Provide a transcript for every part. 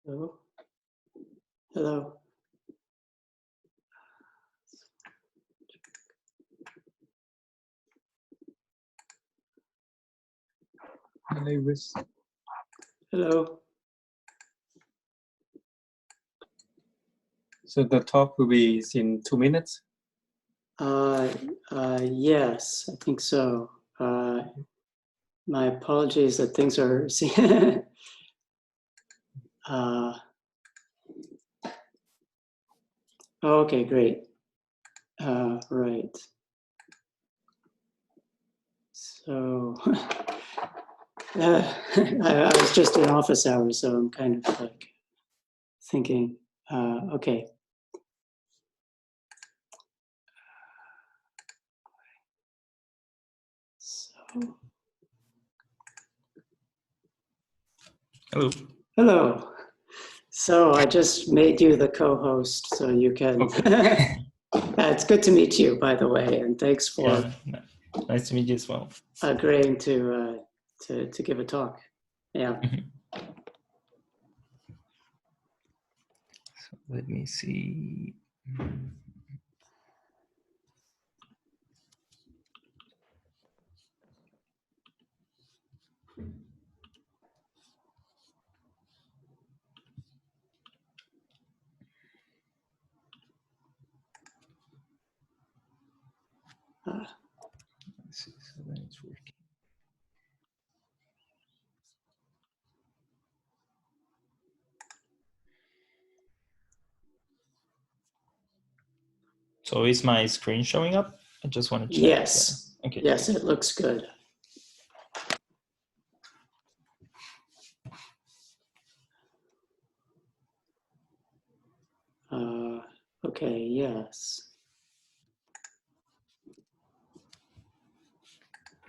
Hello. Hello. Lewis. Hello. So the talk will be in 2 minutes? Yes, I think so. My apologies that things are. Okay, great. Right. So I was just in office hours, so I'm kind of like thinking, okay. So. Hello. Hello. So I just made you the co-host, so you can. Okay. It's good to meet you, by the way, and thanks for nice to meet you as well. Agreeing to give a talk. Yeah. Mm-hmm. So let me see. Let's see, so then it's working. So is my screen showing up? I just want to check. Yes. Okay. Yes, it looks good. Okay, yes.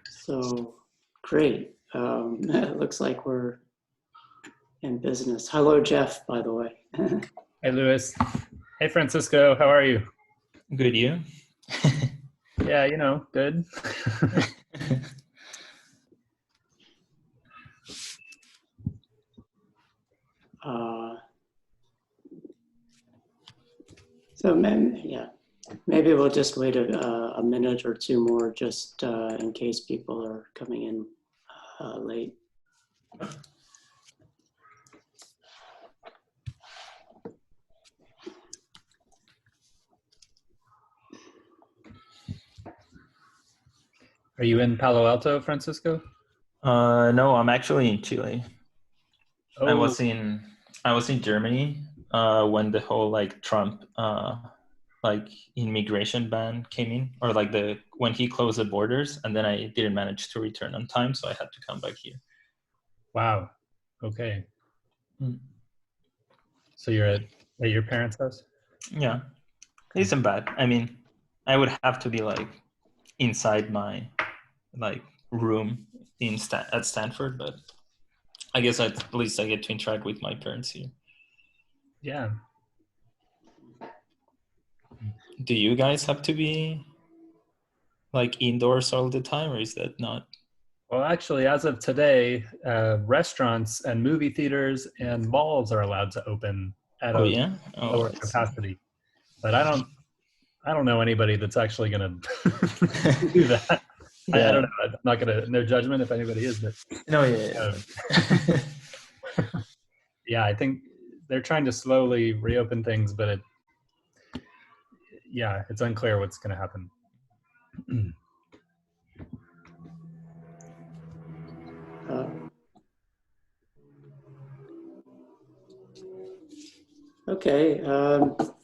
So great. It looks like we're in business. Hello, Jeff, by the way. Hey, Louis. Hey, Francisco. How are you? Good, you? Yeah, you know, good. So maybe we'll just wait a minute or two more, just in case people are coming in late. Are you in Palo Alto, Francisco? No, I'm actually in Chile. Oh. I was in Germany when the whole like Trump like immigration ban came in, or like when he closed the borders, and then I didn't manage to return on time, so I had to come back here. Wow. Okay. So you're at your parents' house? Yeah, it isn't bad. I mean, I would have to be like inside my like room at Stanford, but I guess at least I get to interact with my parents here. Yeah. Do you guys have to be like indoors all the time, or is that not? Well, actually, as of today, restaurants and movie theaters and malls are allowed to open at a lower capacity. But I don't know anybody that's actually going to do that. Yeah. I don't know. I'm not going to, no judgment if anybody is, but no, yeah. Yeah, I think they're trying to slowly reopen things, but it's unclear what's going to happen. Okay,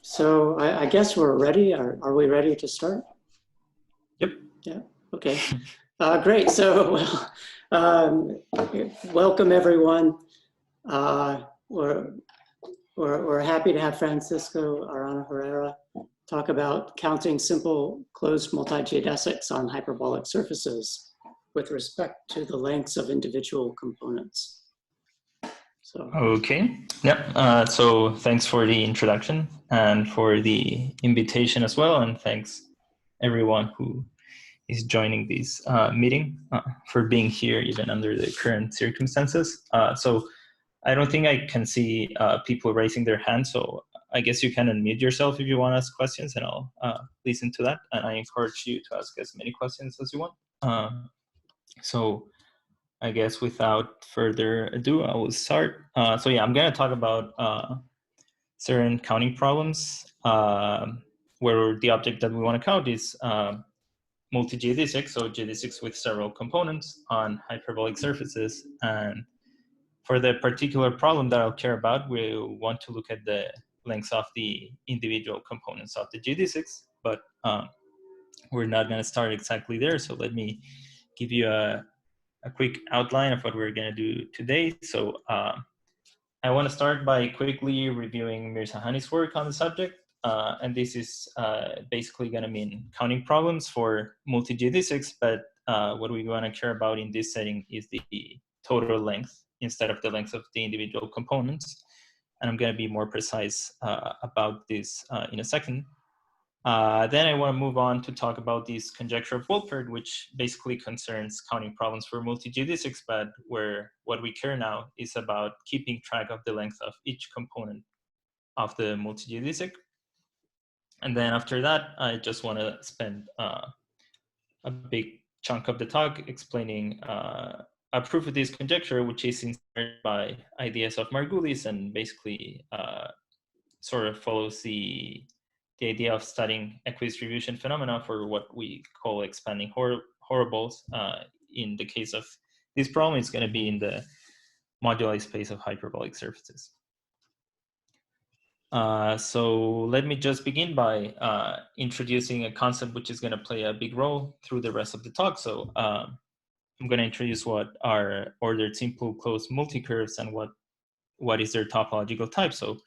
so I guess we're ready. Are we ready to start? Yep. Yeah, okay. Great, so welcome everyone. We're happy to have Francisco Arana Herrera talk about counting simple closed multi-geodesics on hyperbolic surfaces with respect to the lengths of individual components. So. Okay. Yep. So thanks for the introduction and for the invitation as well, and thanks everyone who is joining this meeting for being here even under the current circumstances. So I don't think I can see people raising their hands, so I guess you can unmute yourself if you want to ask questions, and I'll listen to that. And I encourage you to ask as many questions as you want. So I guess without further ado, I will start. So yeah, I'm going to talk about certain counting problems where the object that we want to count is multi-geodesics, so geodesics with several components on hyperbolic surfaces. And for the particular problem that I'll care about, we want to look at the lengths of the individual components of the geodesics, but we're not going to start exactly there. So let me give you a quick outline of what we're going to do today. So I want to start by quickly reviewing Mirzakhani's work on the subject. And this is basically going to mean counting problems for multi-geodesics, but what we want to care about in this setting is the total length instead of the length of the individual components. And I'm going to be more precise about this in a second. Then I want to move on to talk about this conjecture of Wolpert, which basically concerns counting problems for multi-geodesics, but where what we care now is about keeping track of the length of each component of the multi-geodesic. And then after that, I just want to spend a big chunk of the talk explaining a proof of this conjecture, which is inspired by ideas of Margulis and basically sort of follows the idea of studying equidistribution phenomena for what we call expanding horoballs. In the case of this problem, it's going to be in the moduli space of hyperbolic surfaces. So let me just begin by introducing a concept which is going to play a big role through the rest of the talk. So I'm going to introduce what are ordered simple closed multicurves and what is their topological type. So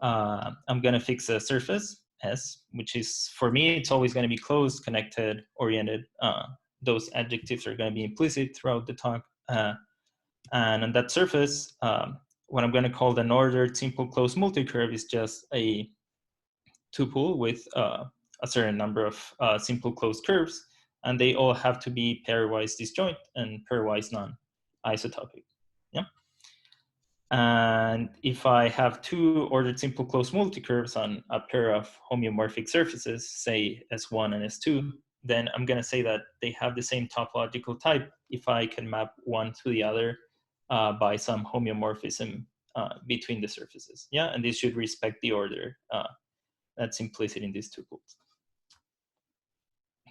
I'm going to fix a surface S, which is, for me, it's always going to be closed, connected, oriented. Those adjectives are going to be implicit throughout the talk. And on that surface, what I'm going to call an ordered simple closed multicurve is just a tuple with a certain number of simple closed curves, and they all have to be pairwise disjoint and pairwise non-isotopic. Yeah. And if I have two ordered simple closed multicurves on a pair of homeomorphic surfaces, say S1 and S2, then I'm going to say that they have the same topological type if I can map one to the other by some homeomorphism between the surfaces. Yeah, and this should respect the order that's implicit in these tuples.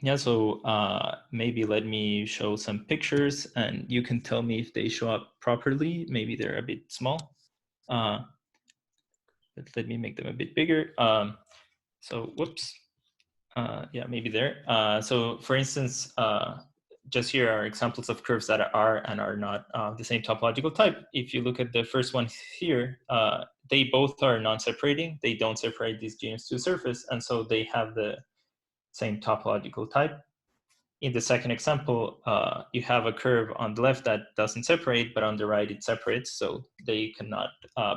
Yeah, so maybe let me show some pictures and you can tell me if they show up properly. Maybe they're a bit small. But let me make them a bit bigger. So whoops. Yeah, maybe there. So for instance, just here are examples of curves that are and are not the same topological type. If you look at the first one here, they both are non-separating. They don't separate this genus to surface, and so they have the same topological type. In the second example, you have a curve on the left that doesn't separate, but on the right it separates, so they cannot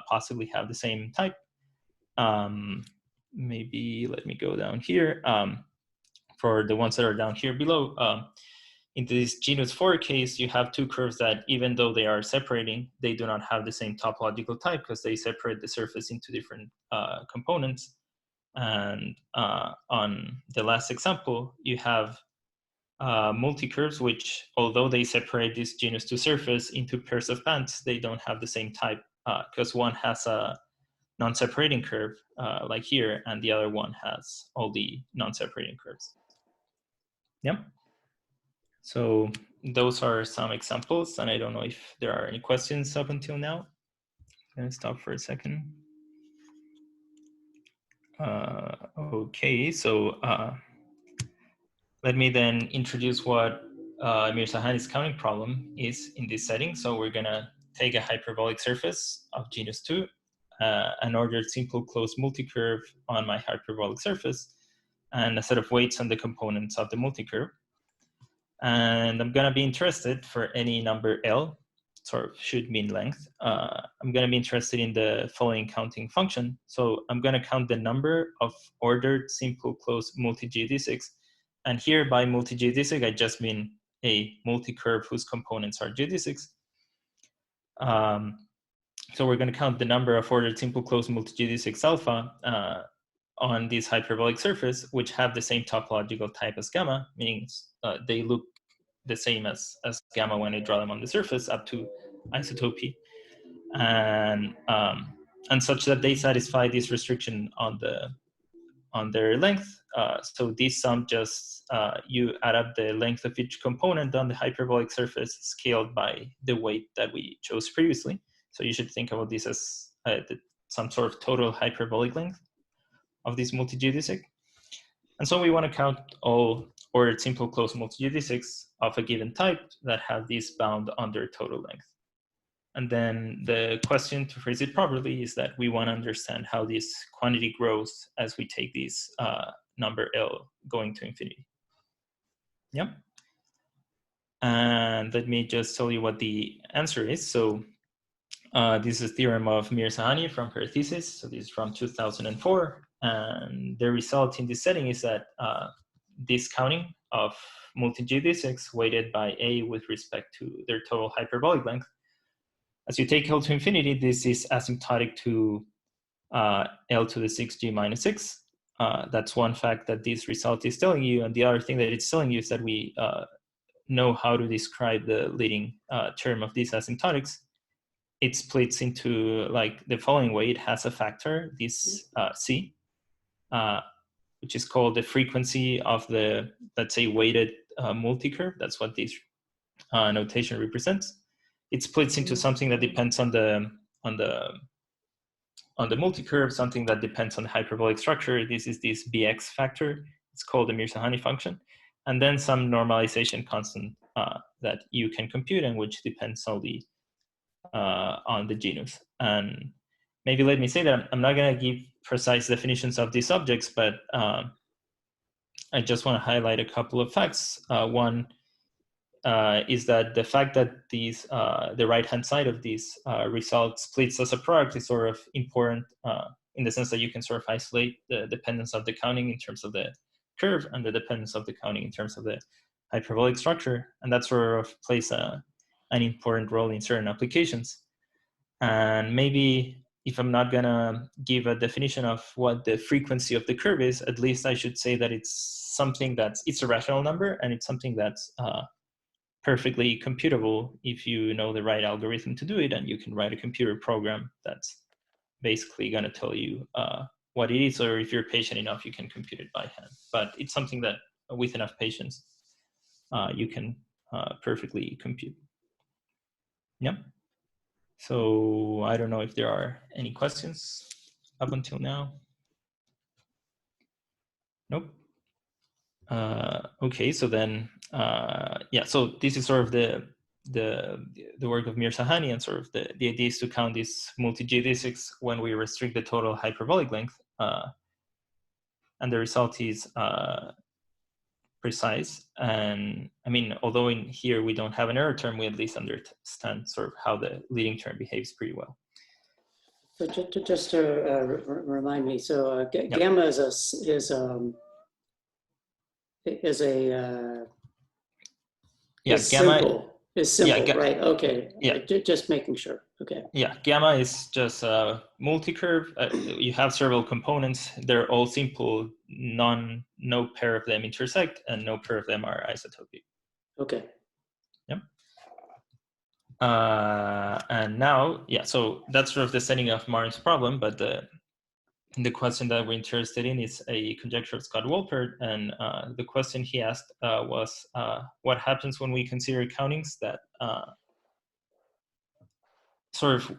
possibly have the same type. Maybe let me go down here. For the ones that are down here below, in this genus 4 case, you have two curves that, even though they are separating, they do not have the same topological type because they separate the surface into different components. And on the last example, you have multicurves, which, although they separate this genus to surface into pairs of bands, they don't have the same type because one has a non-separating curve like here, and the other one has all the non-separating curves. Yeah. So those are some examples, and I don't know if there are any questions up until now. I'm gonna stop for a second. Okay, so let me then introduce what Mirzakhani's counting problem is in this setting. So we're gonna take a hyperbolic surface of genus 2, an ordered simple closed multicurve on my hyperbolic surface, and a set of weights on the components of the multicurve. And I'm gonna be interested for any number L, sort of should mean length. I'm gonna be interested in the following counting function. So I'm gonna count the number of ordered simple closed multi-geodesics. And here by multi-geodesic, I just mean a multicurve whose components are geodesics. So we're going to count the number of ordered simple closed multi-geodesics alpha on this hyperbolic surface, which have the same topological type as gamma, meaning they look the same as gamma when I draw them on the surface up to isotopy, and such that they satisfy this restriction on their length. So this sum just you add up the length of each component on the hyperbolic surface scaled by the weight that we chose previously. So you should think about this as some sort of total hyperbolic length of this multi-geodesic. And so we want to count all ordered simple closed multi-geodesics of a given type that have this bound on their total length. And then the question, to phrase it properly, is that we want to understand how this quantity grows as we take this number L going to infinity. Yeah. And let me just tell you what the answer is. So this is a theorem of Mirzakhani from her thesis. So this is from 2004. And the result in this setting is that this counting of multi-geodesics weighted by A with respect to their total hyperbolic length, as you take L to infinity, this is asymptotic to L to the 6g minus 6. That's one fact that this result is telling you. And the other thing that it's telling you is that we know how to describe the leading term of these asymptotics. It splits into like the following way. It has a factor, this C, which is called the frequency of the, let's say, weighted multi-curve. That's what this notation represents. It splits into something that depends on the multi-curve, something that depends on the hyperbolic structure. This is this Bx factor. It's called the Mirzakhani function. And then some normalization constant that you can compute and which depends solely on the genus. And maybe let me say that I'm not going to give precise definitions of these objects, but I just want to highlight a couple of facts. One is that the fact that these the right-hand side of these results splits as a product is sort of important in the sense that you can sort of isolate the dependence of the counting in terms of the curve and the dependence of the counting in terms of the hyperbolic structure, and that sort of plays an important role in certain applications. And maybe if I'm not gonna give a definition of what the frequency of the curve is, at least I should say that it's something it's a rational number and it's something that's perfectly computable if you know the right algorithm to do it, and you can write a computer program that's basically gonna tell you what it is, or if you're patient enough, you can compute it by hand. But it's something that with enough patience, you can perfectly compute. Yeah. So I don't know if there are any questions up until now. Nope. Okay, so then, yeah, so this is sort of the work of Mirzakhani, and sort of the idea is to count these multi-geodesics when we restrict the total hyperbolic length, and the result is precise. And I mean, although in here we don't have an error term, we at least understand sort of how the leading term behaves pretty well. So just to remind me, so gamma is simple. Is simple, yeah, right? Okay. Yeah. Just making sure. Okay. Yeah, gamma is just a multi-curve. You have several components. They're all simple. No pair of them intersect, and no pair of them are isotopic. Okay. Yep. And now, yeah, so that's sort of the setting of Martin's problem, but the question that we're interested in is a conjecture of Scott Wolpert, and the question he asked was, what happens when we consider countings that sort of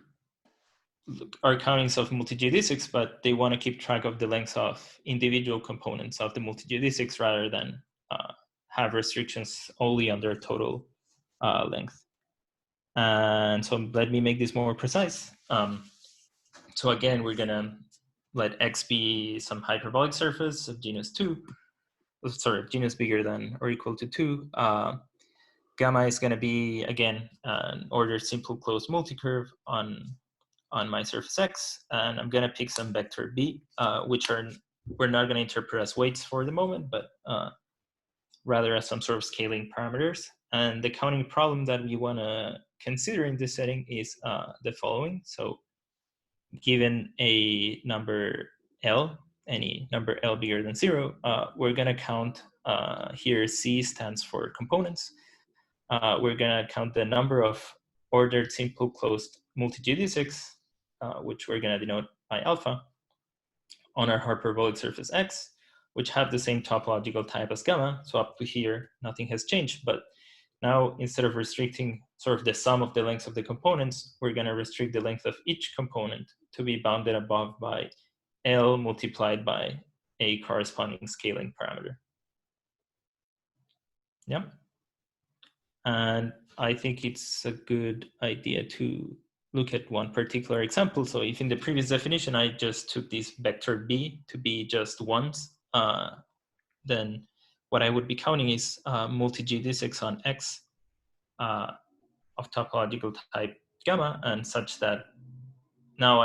are countings of multi-geodesics, but they want to keep track of the lengths of individual components of the multi-geodesics rather than have restrictions only on their total length. And so let me make this more precise. So again, we're gonna let X be some hyperbolic surface of genus 2, sorry, genus bigger than or equal to 2. Gamma is gonna be, again, an ordered simple closed multi-curve on my surface X, and I'm gonna pick some vector B, which we're not gonna interpret as weights for the moment, but rather as some sort of scaling parameters. And the counting problem that we wanna considering this setting is the following. So given a number L, any number L bigger than 0, we're going to count, here C stands for components. We're going to count the number of ordered simple closed multi-geodesics, which we're going to denote by alpha, on our hyperbolic surface X, which have the same topological type as gamma. So up to here, nothing has changed. But now, instead of restricting sort of the sum of the lengths of the components, we're going to restrict the length of each component to be bounded above by L multiplied by a corresponding scaling parameter. Yeah. And I think it's a good idea to look at one particular example. So if in the previous definition, I just took this vector B to be just ones, then what I would be counting is multi-geodesics on X of topological type gamma, and such that now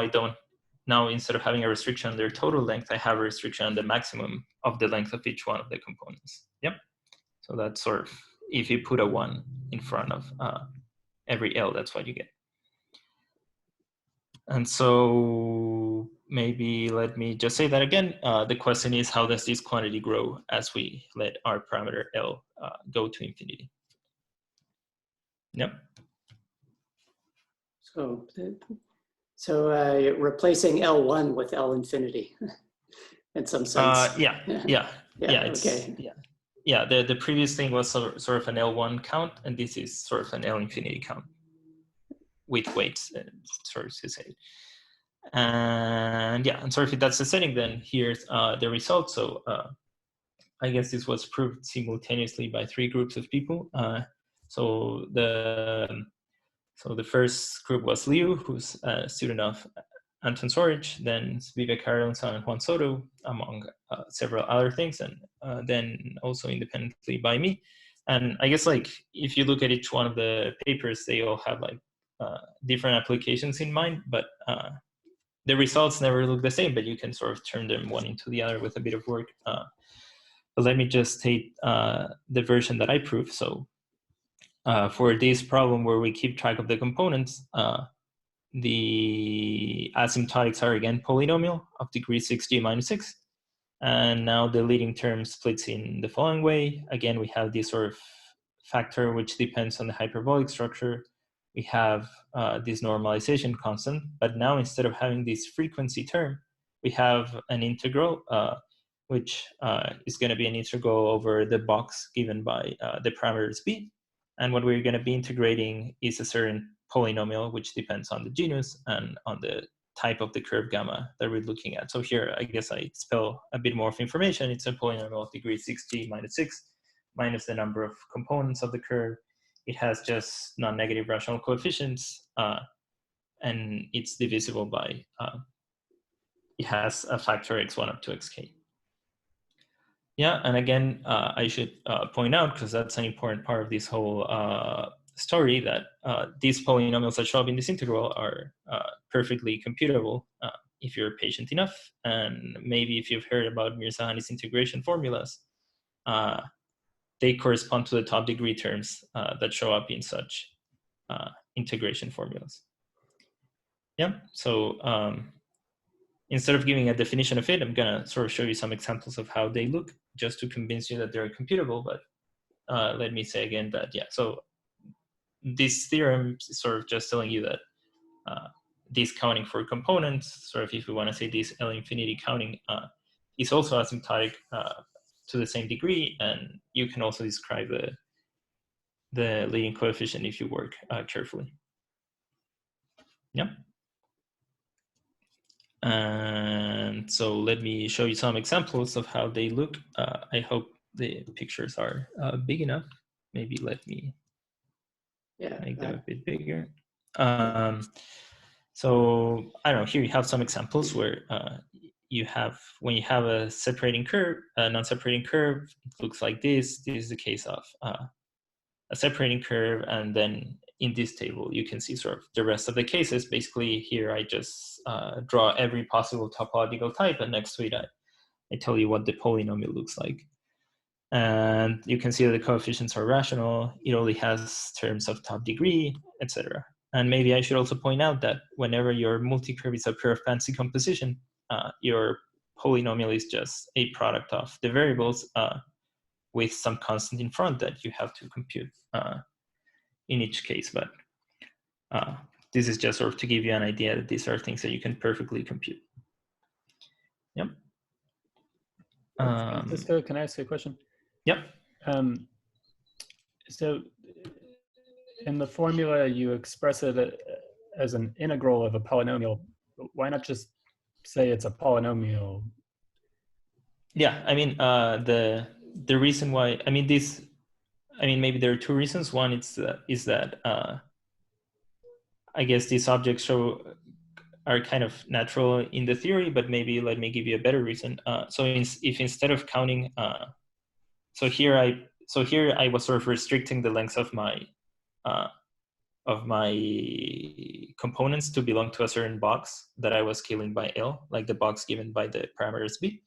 instead of having a restriction on their total length, I have a restriction on the maximum of the length of each one of the components. Yep. So that's sort of, if you put a 1 in front of every L, that's what you get. And so maybe let me just say that again. The question is, how does this quantity grow as we let our parameter L go to infinity? Yep. So replacing L1 with L infinity in some sense. Yeah. Okay. Yeah. The previous thing was sort of an L1 count, and this is sort of an L infinity count with weights, sort of to say. And yeah, and so if that's the setting, then here's the result. So I guess this was proved simultaneously by 3 groups of people. So the first group was Liu, who's a student of Anton Sorich, then Vivek Aronson and Juan Soto, among several other things, and then also independently by me. And I guess, like, if you look at each one of the papers, they all have like different applications in mind, but the results never look the same, but you can sort of turn them one into the other with a bit of work. But let me just state the version that I proved. So for this problem where we keep track of the components, the asymptotics are again polynomial of degree 6g minus 6. And now the leading term splits in the following way. Again, we have this sort of factor which depends on the hyperbolic structure. We have this normalization constant, but now instead of having this frequency term, we have an integral, which is going to be an integral over the box given by the parameters b. And what we're going to be integrating is a certain polynomial, which depends on the genus and on the type of the curve gamma that we're looking at. So here, I guess I spell a bit more of information. It's a polynomial of degree 6g minus 6 minus the number of components of the curve. It has just non-negative rational coefficients, and it's divisible by, it has a factor x1 up to xk. Yeah, and again, I should point out, because that's an important part of this whole story, that these polynomials that show up in this integral are perfectly computable if you're patient enough. And maybe if you've heard about Mirzakhani's integration formulas, they correspond to the top degree terms that show up in such integration formulas. Yeah, so instead of giving a definition of it, I'm gonna sort of show you some examples of how they look, just to convince you that they're computable. But let me say again that, yeah, so this theorem is sort of just telling you that this counting for components, sort of if we want to say this L infinity counting, is also asymptotic to the same degree, and you can also describe the leading coefficient if you work carefully. Yeah. And so let me show you some examples of how they look. I hope the pictures are big enough. Maybe let me make them a bit bigger. So I don't know, here you have some examples where you have, when you have a separating curve, a non-separating curve, it looks like this. This is the case of a separating curve. And then in this table, you can see sort of the rest of the cases. Basically here, I just draw every possible topological type, and next to it, I tell you what the polynomial looks like. And you can see that the coefficients are rational. It only has terms of top degree, etc. And maybe I should also point out that whenever your multi-curve is a pair of fancy composition, your polynomial is just a product of the variables with some constant in front that you have to compute in each case. But this is just sort of to give you an idea that these are things that you can perfectly compute. Yep. Francisco, can I ask you a question? Yep. So in the formula, you express it as an integral of a polynomial. Why not just say it's a polynomial? Yeah, I mean, the reason why, I mean, maybe there are two reasons. One is that I guess these objects are kind of natural in the theory, but maybe let me give you a better reason. So if instead of counting, so here I was sort of restricting the length of my components to belong to a certain box that I was scaling by L, like the box given by the parameters B.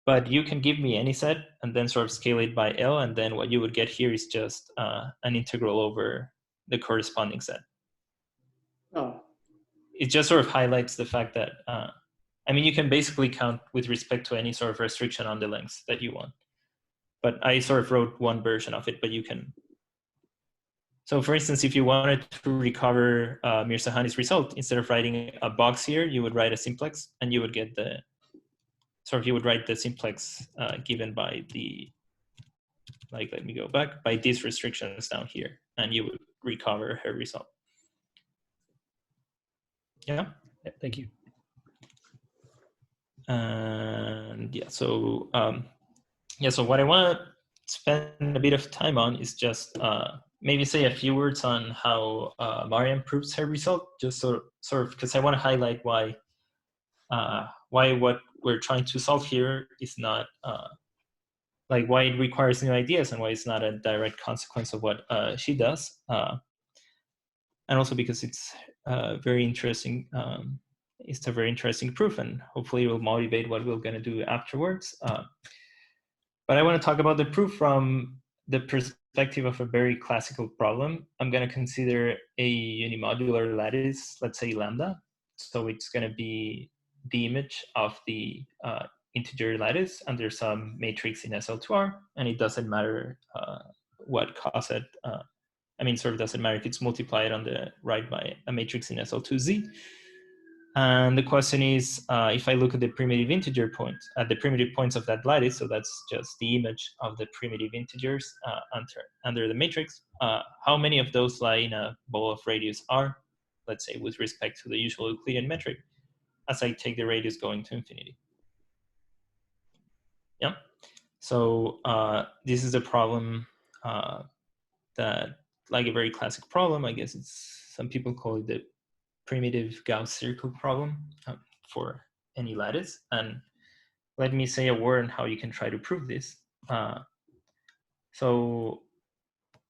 But you can give me any set and then sort of scale it by L, and then what you would get here is just an integral over the corresponding set. Oh. It just sort of highlights the fact that, I mean, you can basically count with respect to any sort of restriction on the length that you want. But I sort of wrote one version of it, but you can. So for instance, if you wanted to recover Mirzakhani's result, instead of writing a box here, you would write a simplex, and you would get the, you would write the simplex given by the, let me go back, by these restrictions down here, and you would recover her result. Yeah. Thank you. And yeah, so so what I want to spend a bit of time on is just maybe say a few words on how Mariam proves her result, just sort of because I want to highlight why what we're trying to solve here is not why it requires new ideas and why it's not a direct consequence of what she does, and also because it's very interesting. It's a very interesting proof, and hopefully it will motivate what we're going to do afterwards. But I want to talk about the proof from the perspective of a very classical problem. I'm going to consider a unimodular lattice, let's say lambda. So it's going to be the image of the integer lattice under some matrix in SL2R, and it doesn't matter what coset. I mean, sort of doesn't matter if it's multiplied on the right by a matrix in SL2Z. And the question is, if I look at the primitive integer points, at the primitive points of that lattice, so that's just the image of the primitive integers under the matrix, how many of those lie in a ball of radius R, let's say with respect to the usual Euclidean metric, as I take the radius going to infinity. Yeah. So this is a problem that, like a very classic problem, I guess some people call it the primitive Gauss circle problem for any lattice. And let me say a word on how you can try to prove this. So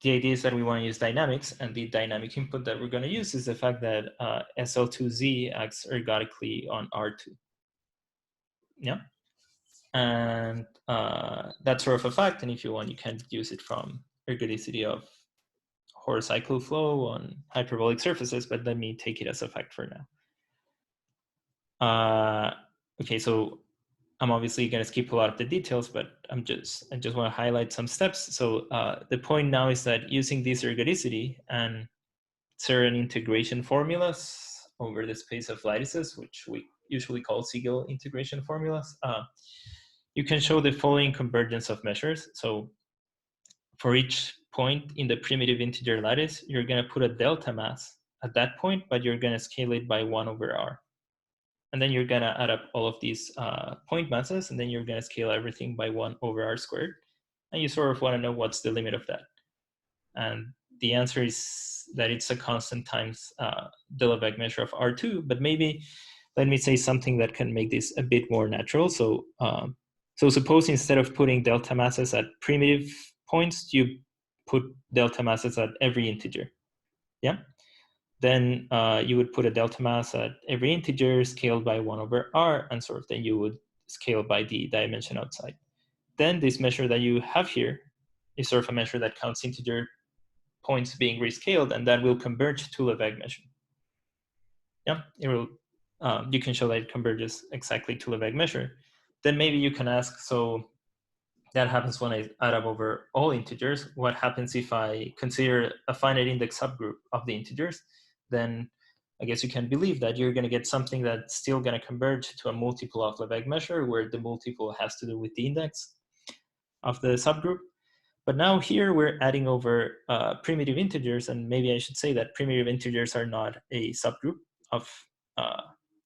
the idea is that we want to use dynamics, and the dynamic input that we're going to use is the fact that SL2Z acts ergodically on R2. Yeah. And that's sort of a fact, and if you want, you can use it from ergodicity of horocycle flow on hyperbolic surfaces, but let me take it as a fact for now. Okay, so I'm obviously going to skip a lot of the details, but I just want to highlight some steps. So the point now is that using this ergodicity and certain integration formulas over the space of lattices, which we usually call Siegel integration formulas, you can show the following convergence of measures. So for each point in the primitive integer lattice, you're going to put a delta mass at that point, but you're going to scale it by 1 over R. And then you're going to add up all of these point masses, and then you're going to scale everything by 1 over R squared. And you sort of want to know what's the limit of that. And the answer is that it's a constant times the Lebesgue measure of R2, but maybe let me say something that can make this a bit more natural. So, so suppose instead of putting delta masses at primitive points, you put delta masses at every integer. Yeah. Then you would put a delta mass at every integer scaled by 1 over R, and sort of then you would scale by the dimension outside. then this measure that you have here is sort of a measure that counts integer points being rescaled, and that will converge to Lebesgue measure. Yeah, it will. You can show that it converges exactly to Lebesgue measure. Then maybe you can ask, so that happens when I add up over all integers. What happens if I consider a finite index subgroup of the integers? Then I guess you can believe that you're going to get something that's still going to converge to a multiple of Lebesgue measure, where the multiple has to do with the index of the subgroup. But now here we're adding over primitive integers, and maybe I should say that primitive integers are not a subgroup of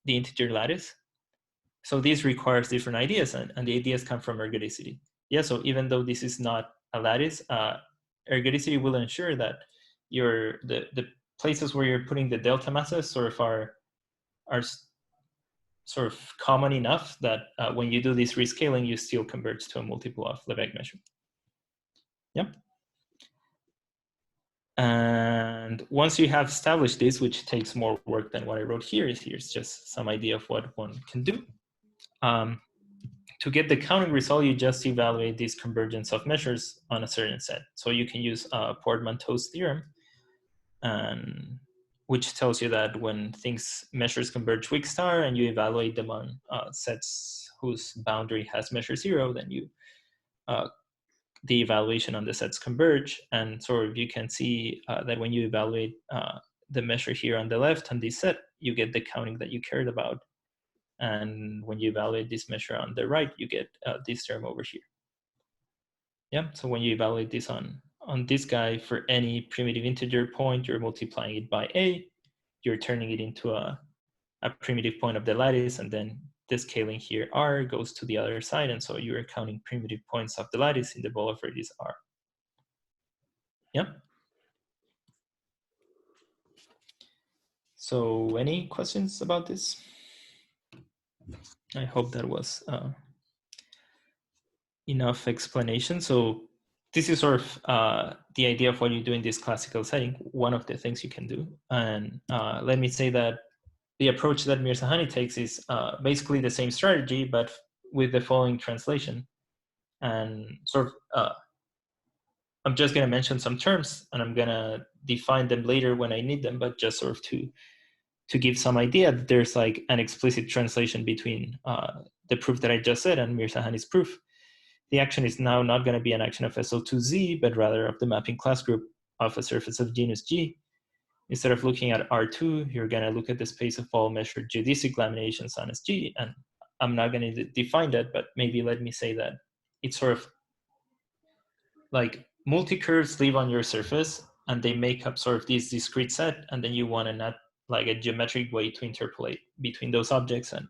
the integer lattice. So this requires different ideas, and the ideas come from ergodicity. Yeah, so even though this is not a lattice, ergodicity will ensure that the places where you're putting the delta masses sort of are sort of common enough that when you do this rescaling, you still converge to a multiple of Lebesgue measure. Yep. And once you have established this, which takes more work than what I wrote here, here's just some idea of what one can do. To get the counting result, you just evaluate this convergence of measures on a certain set. So you can use Portmanteau's theorem, which tells you that when measures converge weak star and you evaluate them on sets whose boundary has measure 0, then the evaluation on the sets converge. And sort of you can see that when you evaluate the measure here on the left on this set, you get the counting that you cared about. And when you evaluate this measure on the right, you get this term over here. Yeah, so when you evaluate this on this guy for any primitive integer point, you're multiplying it by a, you're turning it into a primitive point of the lattice, and then the scaling here r goes to the other side, and so you're counting primitive points of the lattice in the ball of radius r. Yeah. So any questions about this? I hope that was enough explanation. So this is sort of the idea of what you do in this classical setting, one of the things you can do. And let me say that the approach that Mirzakhani takes is basically the same strategy, but with the following translation. And sort of, I'm just going to mention some terms, and I'm going to define them later when I need them, but just sort of to give some idea that there's like an explicit translation between the proof that I just said and Mirzakhani's proof. The action is now not going to be an action of SL2Z, but rather of the mapping class group of a surface of genus G. Instead of looking at R2, you're going to look at the space of all measured geodesic laminations on SG. And I'm not going to define that, but maybe let me say that it's sort of like multi-curves live on your surface, and they make up sort of this discrete set, and then you want to not like a geometric way to interpolate between those objects. And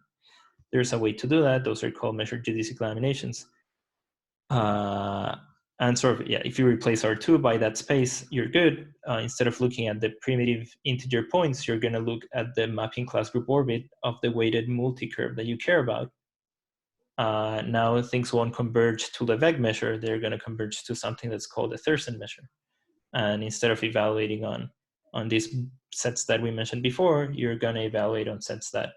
there's a way to do that. Those are called measured geodesic laminations. And sort of, yeah, if you replace R2 by that space, you're good. Instead of looking at the primitive integer points, you're going to look at the mapping class group orbit of the weighted multi-curve that you care about. Now things won't converge to Lebesgue measure. They're going to converge to something that's called a Thurston measure. And instead of evaluating on these sets that we mentioned before, you're going to evaluate on sets that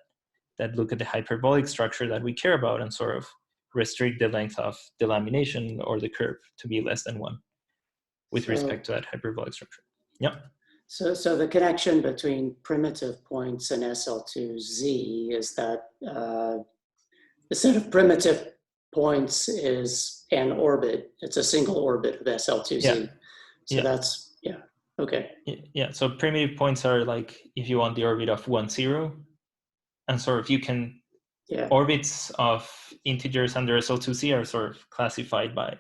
look at the hyperbolic structure that we care about and sort of restrict the length of the lamination or the curve to be less than 1 with respect to that hyperbolic structure. Yeah. So the connection between primitive points and SL2Z is that the set of primitive points is an orbit. It's a single orbit of SL2Z. Yeah. So that's, yeah, okay. Yeah, so primitive points are like, if you want the orbit of 1, 0, and sort of you can, orbits of integers under SL2Z are sort of classified by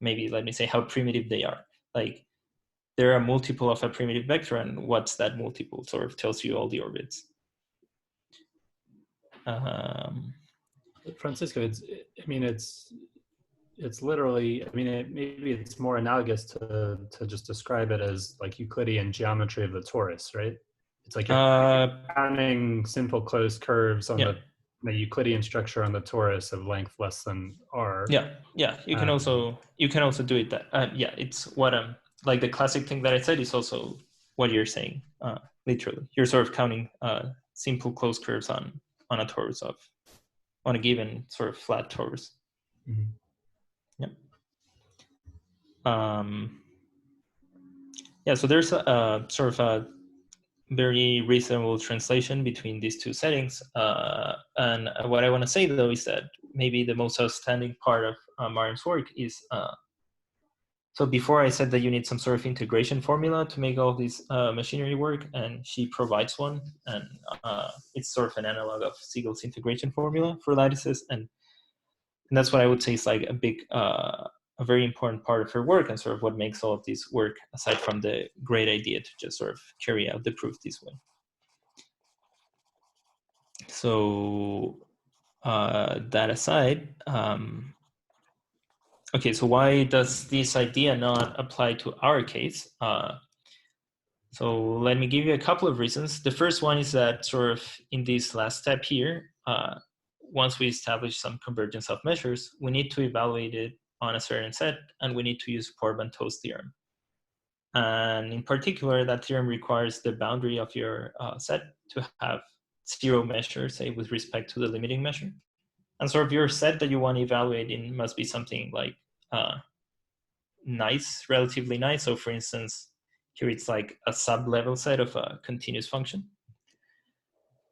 maybe, let me say, how primitive they are. Like there are a multiple of a primitive vector, and what's that multiple sort of tells you all the orbits. Francisco, it's literally, maybe it's more analogous to just describe it as like Euclidean geometry of the torus, right? It's like you're counting simple closed curves on the Euclidean structure on the torus of length less than r. Yeah. You can also do it that. It's what like the classic thing that I said is also what you're saying. Literally, you're sort of counting simple closed curves on a torus on a given sort of flat torus. Mm-hmm. yeah, so there's a sort of a very reasonable translation between these two settings. And what I want to say, though, is that maybe the most outstanding part of Mariam's work is, so before I said that you need some sort of integration formula to make all this machinery work, and she provides one, and it's sort of an analog of Siegel's integration formula for lattices, and that's what I would say is like a big, a very important part of her work, and sort of what makes all of this work, aside from the great idea to just sort of carry out the proof this way. So that aside, okay, so why does this idea not apply to our case? So let me give you a couple of reasons. The first one is that sort of in this last step here, once we establish some convergence of measures, we need to evaluate it on a certain set, and we need to use Portman-Toe's theorem. And in particular, that theorem requires the boundary of your set to have 0 measure, say, with respect to the limiting measure. And sort of your set that you want to evaluate in must be something like nice, relatively nice. So for instance, here it's like a sub-level set of a continuous function.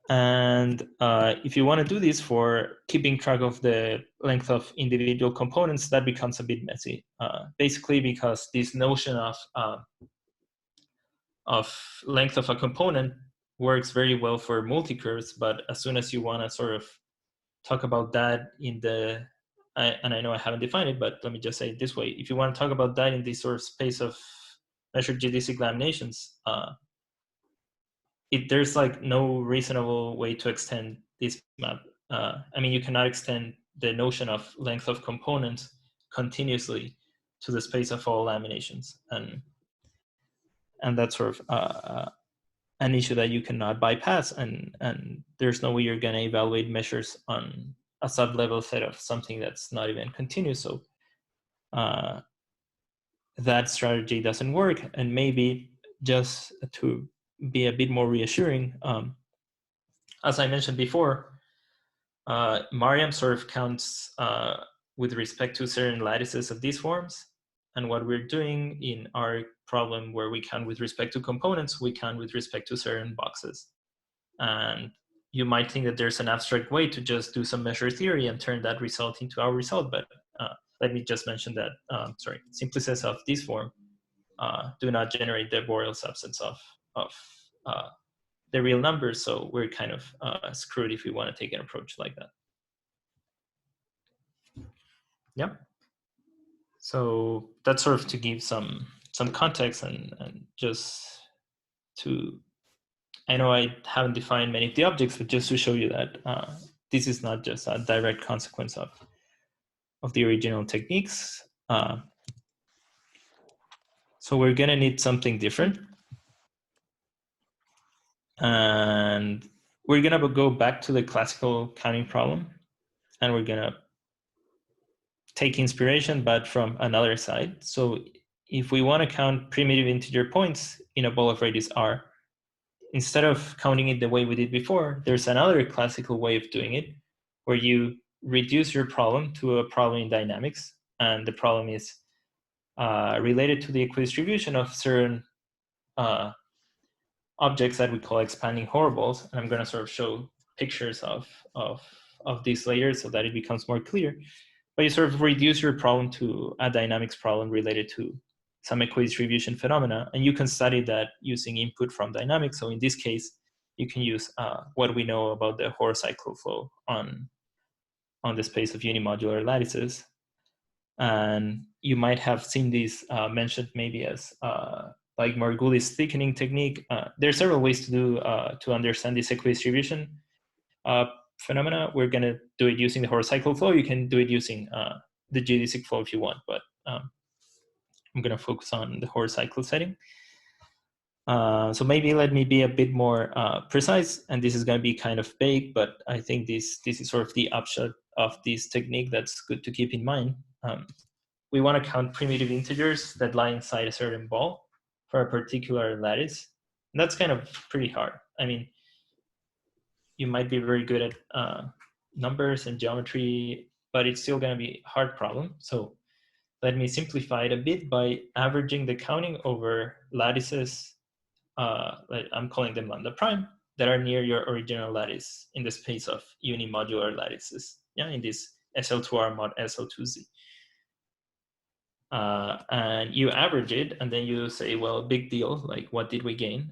And if you want to do this for keeping track of the length of individual components, that becomes a bit messy. Basically, because this notion of length of a component works very well for multi-curves, but as soon as you want to sort of talk about that in the, and I know I haven't defined it, but let me just say it this way. If you want to talk about that in this sort of space of measured geodesic laminations, there's like no reasonable way to extend this map. I mean, you cannot extend the notion of length of components continuously to the space of all laminations. And that's sort of an issue that you cannot bypass. And there's no way you're going to evaluate measures on a sub-level set of something that's not even continuous. So that strategy doesn't work. And maybe just to be a bit more reassuring, as I mentioned before, Mariam sort of counts with respect to certain lattices of these forms. And what we're doing in our problem where we count with respect to components, we count with respect to certain boxes. And you might think that there's an abstract way to just do some measure theory and turn that result into our result. But let me just mention that, simplices of this form do not generate the Borel subsets of the real numbers. So we're kind of screwed if we want to take an approach like that. Yep. So that's sort of to give some context and just to, I know I haven't defined many of the objects, but just to show you that this is not just a direct consequence of the original techniques. So we're gonna need something different. And we're gonna go back to the classical counting problem, and we're gonna take inspiration, but from another side. So if we want to count primitive integer points in a ball of radius r, instead of counting it the way we did before, there's another classical way of doing it, where you reduce your problem to a problem in dynamics, and the problem is related to the equidistribution of certain objects that we call expanding horoballs. And I'm going to sort of show pictures of these later so that it becomes more clear. But you sort of reduce your problem to a dynamics problem related to some equidistribution phenomena, and you can study that using input from dynamics. So in this case, you can use what we know about the horocycle flow on the space of unimodular lattices. And you might have seen these mentioned maybe as like Margulis thickening technique. There are several ways to do to understand this equidistribution phenomena. We're going to do it using the horocycle flow. You can do it using the geodesic flow if you want, but I'm going to focus on the horocycle setting. So maybe let me be a bit more precise, and this is going to be kind of vague, but I think this is sort of the upshot of this technique that's good to keep in mind. We want to count primitive integers that lie inside a certain ball for a particular lattice. And that's kind of pretty hard. I mean, you might be very good at numbers and geometry, but it's still going to be a hard problem. So let me simplify it a bit by averaging the counting over lattices, I'm calling them lambda prime, that are near your original lattice in the space of unimodular lattices, yeah, in this SL2R mod SL2Z. And you average it, and then you say, well, big deal, like what did we gain?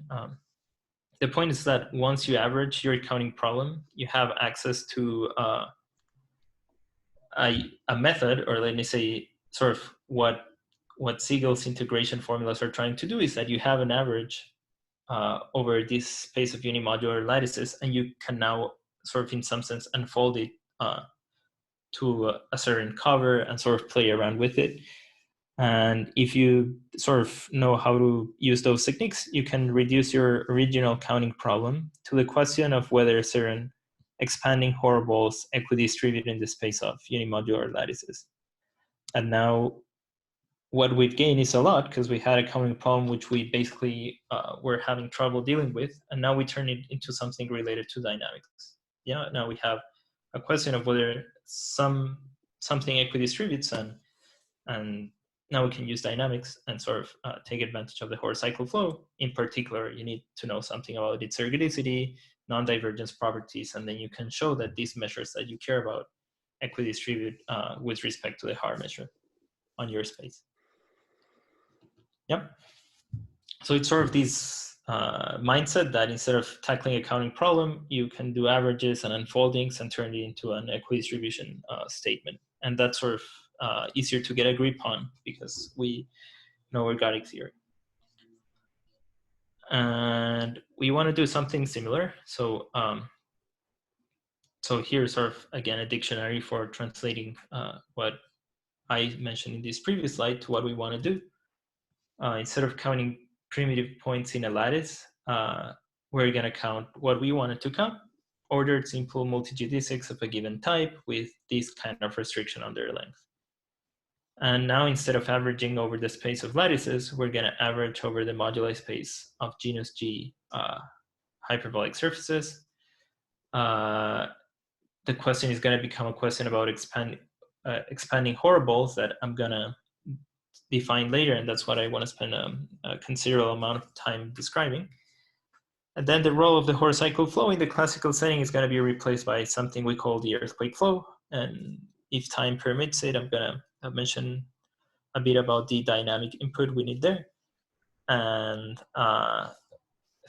The point is that once you average your counting problem, you have access to a method, or let me say, sort of what Siegel's integration formulas are trying to do is that you have an average over this space of unimodular lattices, and you can now sort of, in some sense, unfold it to a certain cover and sort of play around with it. And if you sort of know how to use those techniques, you can reduce your original counting problem to the question of whether certain expanding horoballs equidistribute in the space of unimodular lattices. And now what we've gained is a lot, because we had a counting problem which we basically were having trouble dealing with, and now we turn it into something related to dynamics. Yeah, now we have a question of whether something equidistributes, and now we can use dynamics and sort of take advantage of the Horo cycle flow. In particular, you need to know something about its ergodicity, non-divergence properties, and then you can show that these measures that you care about equidistribute with respect to the Haar measure on your space. Yep. So it's sort of this mindset that instead of tackling a counting problem, you can do averages and unfoldings and turn it into an equidistribution statement. And that's sort of easier to get a grip on because we know ergodic theory. And we want to do something similar. So so here's sort of, again, a dictionary for translating what I mentioned in this previous slide to what we want to do. Instead of counting primitive points in a lattice, we're going to count what we wanted to count, ordered simple multi-geodesics of a given type with this kind of restriction on their length. And now instead of averaging over the space of lattices, we're going to average over the moduli space of genus G hyperbolic surfaces. The question is going to become a question about expanding horoballs that I'm going to define later, and that's what I want to spend a considerable amount of time describing. And then the role of the Horo cycle flow in the classical setting is going to be replaced by something we call the earthquake flow. And if time permits it, I'm going to mention a bit about the dynamic input we need there. And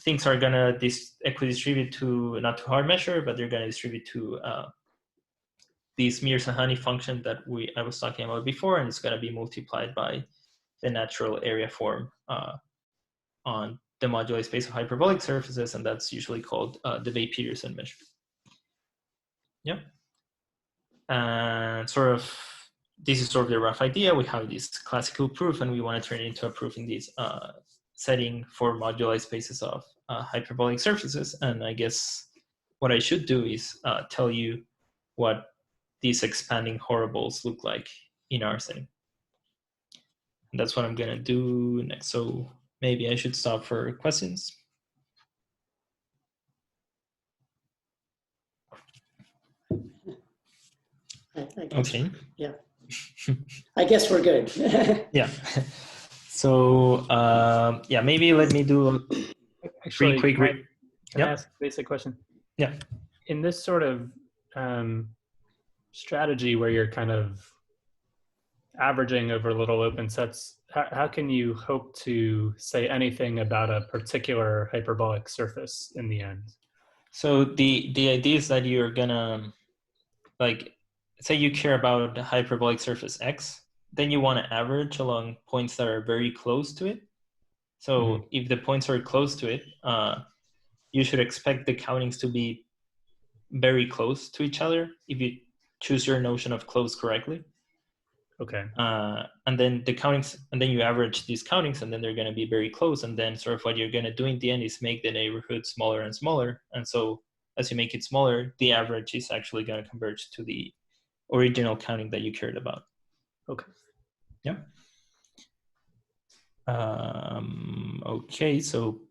things are going to equidistribute to, not to hard measure, but they're going to distribute to this Mirzakhani function that I was talking about before, and it's going to be multiplied by the natural area form on the moduli space of hyperbolic surfaces, and that's usually called the Bay-Peterson measure. Yeah. And sort of, this is sort of the rough idea. We have this classical proof, and we want to turn it into a proof in this setting for moduli spaces of hyperbolic surfaces. And I guess what I should do is tell you what these expanding horoballs look like in our setting. And that's what I'm going to do next. So maybe I should stop for questions. Okay. Yeah. I guess we're good. Yeah. So yeah, maybe let me do actually quick. Can I ask a basic question? Yeah. In this sort of strategy where you're kind of averaging over little open sets, how can you hope to say anything about a particular hyperbolic surface in the end? So the idea is that you're gonna, like, say you care about the hyperbolic surface X, then you want to average along points that are very close to it. So if the points are close to it, you should expect the countings to be very close to each other if you choose your notion of close correctly. Okay. And then the countings, and then you average these countings, and then they're going to be very close. And then sort of what you're going to do in the end is make the neighborhood smaller and smaller. And so as you make it smaller, the average is actually going to converge to the original counting that you cared about. Okay. Yeah. Okay, so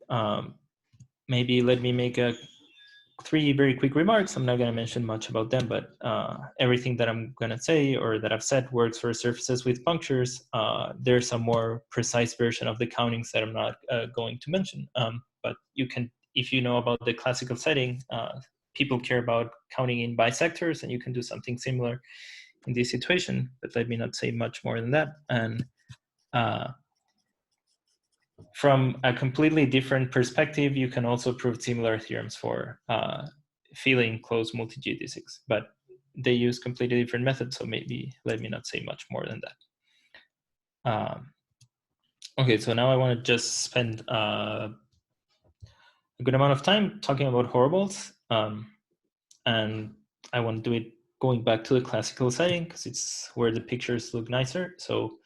maybe let me make a three very quick remarks. I'm not going to mention much about them, but everything that I'm going to say or that I've said works for surfaces with punctures. There's a more precise version of the countings that I'm not going to mention. But you can, if you know about the classical setting, people care about counting in bisectors, and you can do something similar in this situation. But let me not say much more than that. And from a completely different perspective, you can also prove similar theorems for filling closed multi-geodesics, but they use completely different methods, so maybe let me not say much more than that. Okay, so now I want to just spend a good amount of time talking about horoballs, and I want to do it going back to the classical setting because it's where the pictures look nicer. So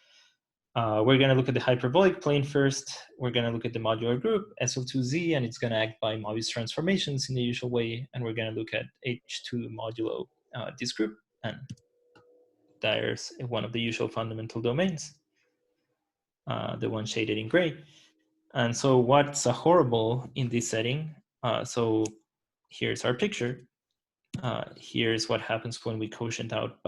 we're going to look at the hyperbolic plane first. We're going to look at the modular group, SL2Z, and it's going to act by Mobius transformations in the usual way. And we're going to look at H2 modulo this group. And there's one of the usual fundamental domains, the one shaded in gray. And so what's a horoball in this setting? So here's our picture. Here's what happens when we quotient out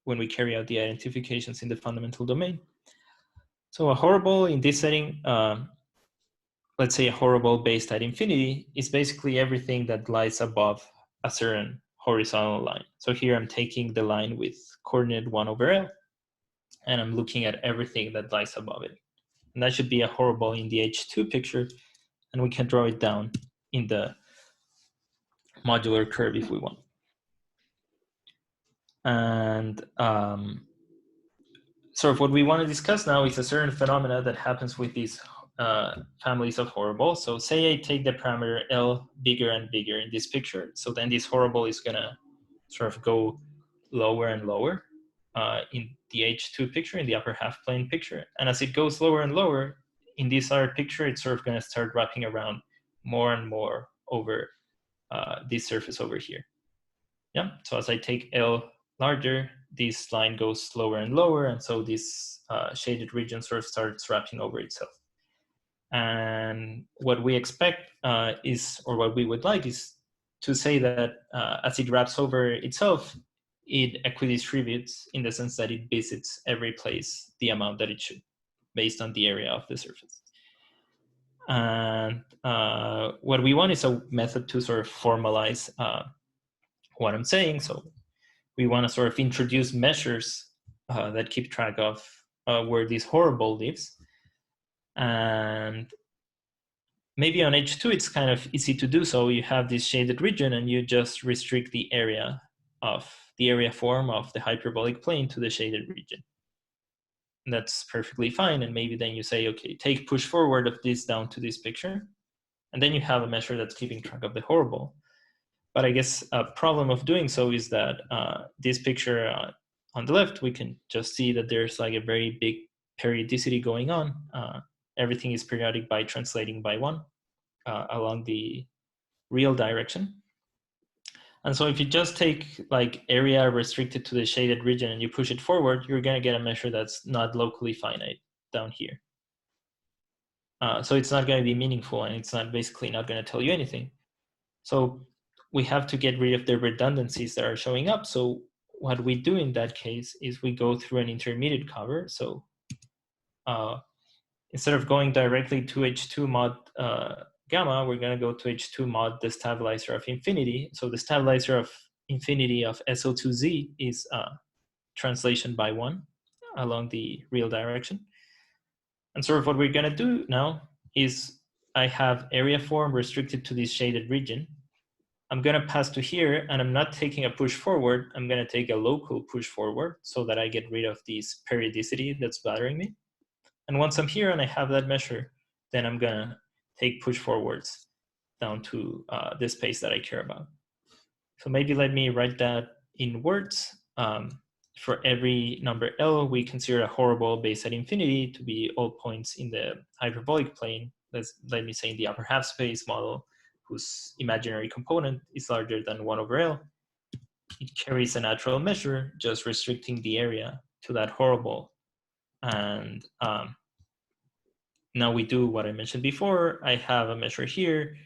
when we carry out the identifications in the fundamental domain. So a horoball in this setting, let's say a horoball based at infinity, is basically everything that lies above a certain horizontal line. So here I'm taking the line with coordinate 1/L, and I'm looking at everything that lies above it. And that should be a horoball in the H2 picture, and we can draw it down in the modular curve if we want. And sort of what we want to discuss now is a certain phenomena that happens with these families of horoballs. So say I take the parameter L bigger and bigger in this picture. So then this horoball is going to sort of go lower and lower in the H2 picture, in the upper half plane picture. And as it goes lower and lower in this other picture, it's sort of going to start wrapping around more and more over this surface over here. Yeah. So as I take L larger, this line goes lower and lower, and so this shaded region sort of starts wrapping over itself. And what we expect is, or what we would like is to say that as it wraps over itself, it equidistributes in the sense that it visits every place the amount that it should, based on the area of the surface. And what we want is a method to sort of formalize what I'm saying. So we want to sort of introduce measures that keep track of where this horoball lives. And maybe on H2, it's kind of easy to do so. You have this shaded region and you just restrict the area form of the hyperbolic plane to the shaded region. And that's perfectly fine. And maybe then you say, okay, take push forward of this down to this picture. And then you have a measure that's keeping track of the horoball. But I guess a problem of doing so is that this picture on the left, we can just see that there's like a very big periodicity going on. Everything is periodic by translating by 1 along the real direction. And so if you just take like area restricted to the shaded region and you push it forward, you're going to get a measure that's not locally finite down here. So it's not going to be meaningful, and it's basically not going to tell you anything. So we have to get rid of the redundancies that are showing up. So what we do in that case is we go through an intermediate cover. So instead of going directly to H2 mod gamma, we're going to go to H2 mod the stabilizer of infinity. So the stabilizer of infinity of SO2Z is translation by 1 along the real direction. And sort of what we're going to do now is I have area form restricted to this shaded region. I'm going to pass to here, and I'm not taking a push forward. I'm going to take a local push forward so that I get rid of this periodicity that's bothering me. And once I'm here and I have that measure, then I'm going to take push forwards down to the space that I care about. So maybe let me write that in words. For every number L, we consider a horoball based at infinity to be all points in the hyperbolic plane. Let me say in the upper half space model, whose imaginary component is larger than 1/L. It carries a natural measure, just restricting the area to that horoball. And now we do what I mentioned before. I have a measure here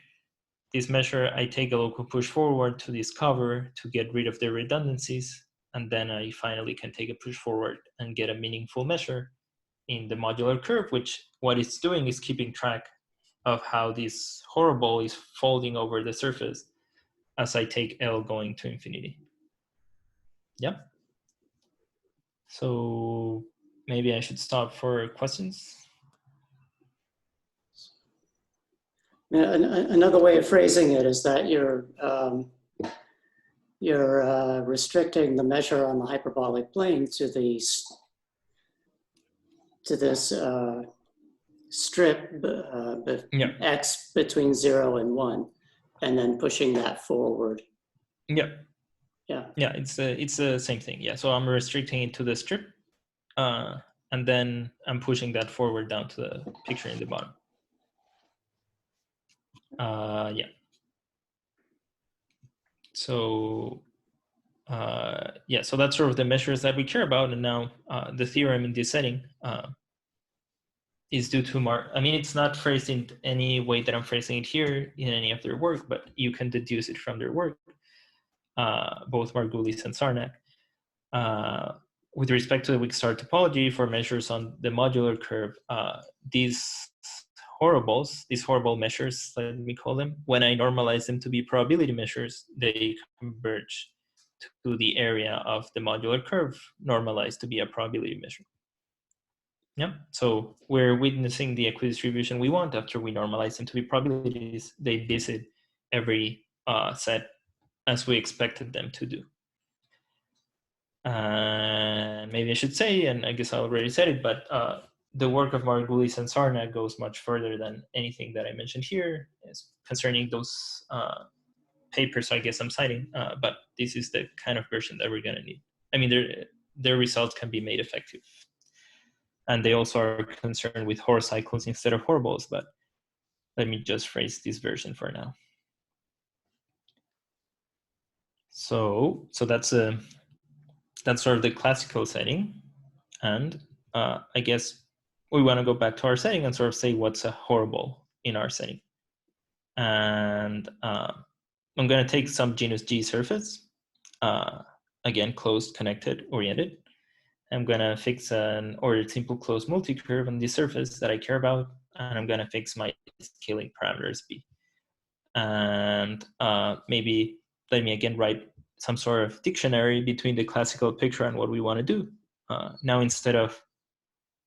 this measure, I take a local push forward to discover to get rid of the redundancies, and then I finally can take a push forward and get a meaningful measure in the modular curve, which what it's doing is keeping track of how this horoball is folding over the surface as I take L going to infinity. Yeah. So maybe I should stop for questions. Yeah, another way of phrasing it is that you're restricting the measure on the hyperbolic plane to this strip x between 0 and 1, and then pushing that forward. Yeah. Yeah. Yeah, it's the same thing. Yeah. So I'm restricting it to the strip, and then I'm pushing that forward down to the picture in the bottom. Yeah. So yeah, so that's sort of the measures that we care about. And now the theorem in this setting is due to I mean, it's not phrased in any way that I'm phrasing it here in any of their work, but you can deduce it from their work, both Margulis and Sarnak. With respect to the weak star topology for measures on the modular curve, these horoball measures, let me call them, when I normalize them to be probability measures, they converge to the area of the modular curve normalized to be a probability measure. Yeah, so we're witnessing the equidistribution we want after we normalize them to be probabilities. They visit every set as we expected them to do. Maybe I should say, and I guess I already said it, but the work of Margulis and Sarnak goes much further than anything that I mentioned here concerning those papers I guess I'm citing, but this is the kind of version that we're gonna need. I mean, their results can be made effective. And they also are concerned with horocycles instead of horoballs, but let me just phrase this version for now. So that's sort of the classical setting. And I guess we want to go back to our setting and sort of say what's a horoball in our setting. And I'm going to take some genus G surface, again, closed, connected, oriented. I'm going to fix an ordered simple closed multi-curve on this surface that I care about, and I'm going to fix my scaling parameters B. And maybe let me again write some sort of dictionary between the classical picture and what we want to do. Now instead of,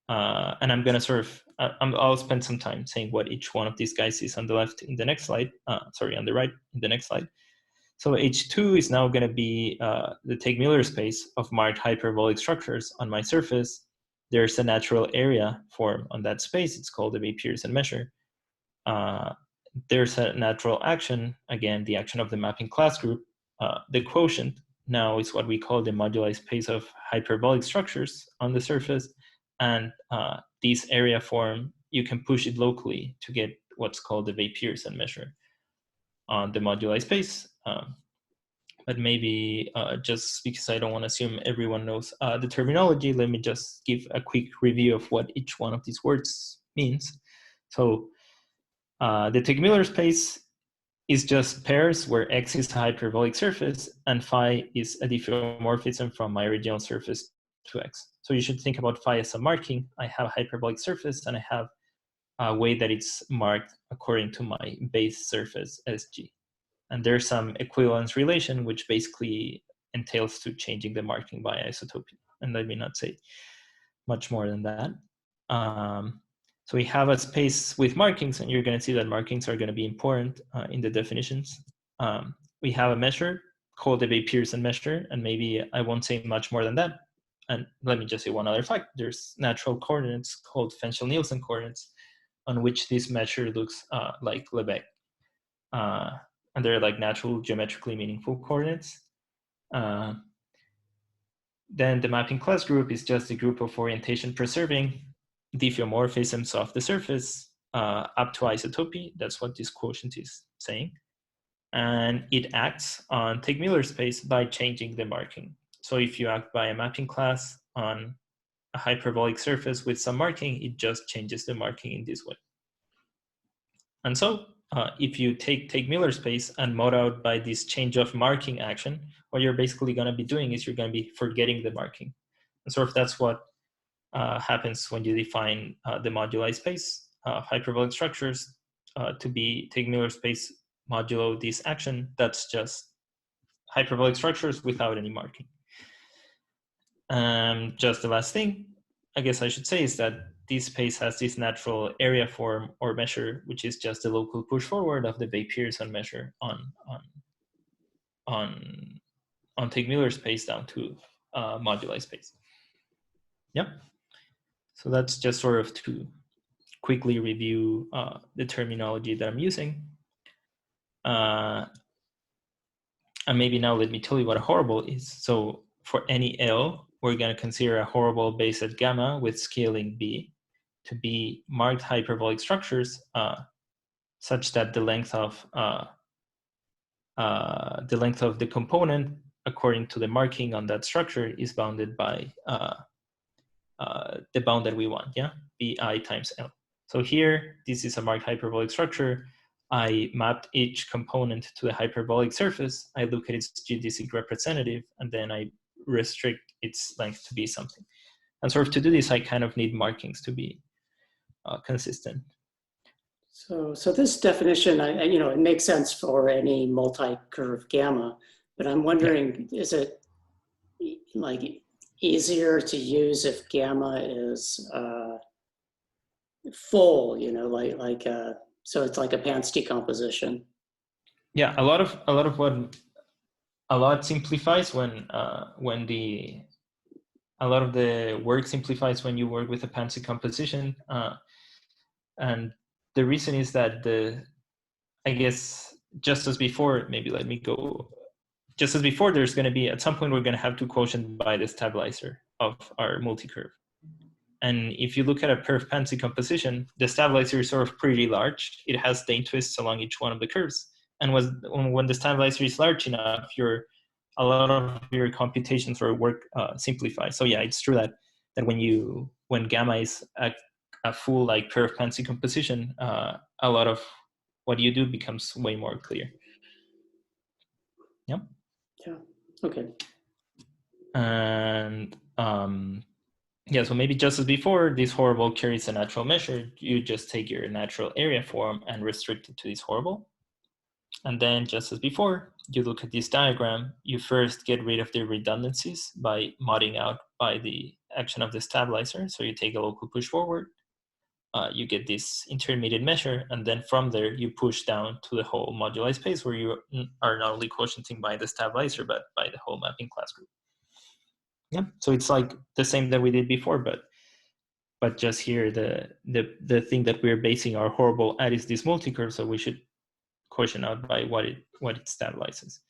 and I'm going to sort of, I'll spend some time saying what each one of these guys is on the left in the next slide, sorry, on the right in the next slide. So H2 is now going to be the Teichmüller space of marked hyperbolic structures on my surface. There's a natural area form on that space. It's called the Bay-Pearson measure. There's a natural action, again, the action of the mapping class group. The quotient now is what we call the moduli space of hyperbolic structures on the surface. And this area form, you can push it locally to get what's called the Bay-Pearson measure on the moduli space. But maybe just because I don't want to assume everyone knows the terminology, let me just give a quick review of what each one of these words means. So the Teichmüller space is just pairs where X is a hyperbolic surface and phi is a diffeomorphism from my original surface to X. So you should think about phi as a marking. I have a hyperbolic surface and I have a way that it's marked according to my base surface SG. And there's some equivalence relation, which basically entails to changing the marking by isotopy. And let me not say much more than that. So we have a space with markings, and you're going to see that markings are going to be important in the definitions. We have a measure called the Bay-Pearson measure, and maybe I won't say much more than that. And let me just say one other fact. There's natural coordinates called Fenchel-Nielsen coordinates on which this measure looks like Lebesgue. And they're like natural geometrically meaningful coordinates. Then the mapping class group is just a group of orientation preserving diffeomorphisms of the surface up to isotopy. That's what this quotient is saying. And it acts on Teichmüller space by changing the marking. So if you act by a mapping class on a hyperbolic surface with some marking, it just changes the marking in this way. And so if you take Miller space and mod out by this change of marking action, what you're basically going to be doing is you're going to be forgetting the marking. And sort of that's what happens when you define the moduli space hyperbolic structures to be take Miller space modulo this action. That's just hyperbolic structures without any marking. Just the last thing I guess I should say is that this space has this natural area form or measure, which is just the local push forward of the Bay-Pearson measure on take Miller space down to moduli space. Yep. So that's just sort of to quickly review the terminology that I'm using. And maybe now let me tell you what a horoball is. So for any L, we're going to consider a horoball based at gamma with scaling B to be marked hyperbolic structures such that the length of the component according to the marking on that structure is bounded by the bound that we want, yeah, Bi times L. So here, this is a marked hyperbolic structure. I mapped each component to the hyperbolic surface. I look at its geodesic representative, and then I restrict its length to be something. And sort of to do this, I kind of need markings to be consistent. So this definition, it makes sense for any multi-curve gamma, but I'm wondering, is it like easier to use if gamma is full? So it's like a Pants decomposition. Yeah, a lot simplifies when a lot of the work simplifies when you work with a Pants decomposition, and the reason is that I guess just as before, maybe let me go. Just as before, there's going to be, at some point, we're going to have to quotient by the stabilizer of our multi-curve. And if you look at a perf Pants decomposition, the stabilizer is sort of pretty large. It has Dane twists along each one of the curves. And when the stabilizer is large enough, a lot of your computations or work simplify. So yeah, it's true that when gamma is a full like perf Pants decomposition, a lot of what you do becomes way more clear. Yep. Yeah. Okay. And yeah, so maybe just as before, this horoball carries a natural measure. You just take your natural area form and restrict it to this horoball. And then just as before, you look at this diagram, you first get rid of the redundancies by modding out by the action of the stabilizer. So you take a local push forward, you get this intermediate measure, and then from there you push down to the whole moduli space where you are not only quotienting by the stabilizer, but by the whole mapping class group. Yeah, so it's like the same that we did before, but just here the thing that we're basing our horoball at is this multi-curve, so we should quotient out by what it stabilizes.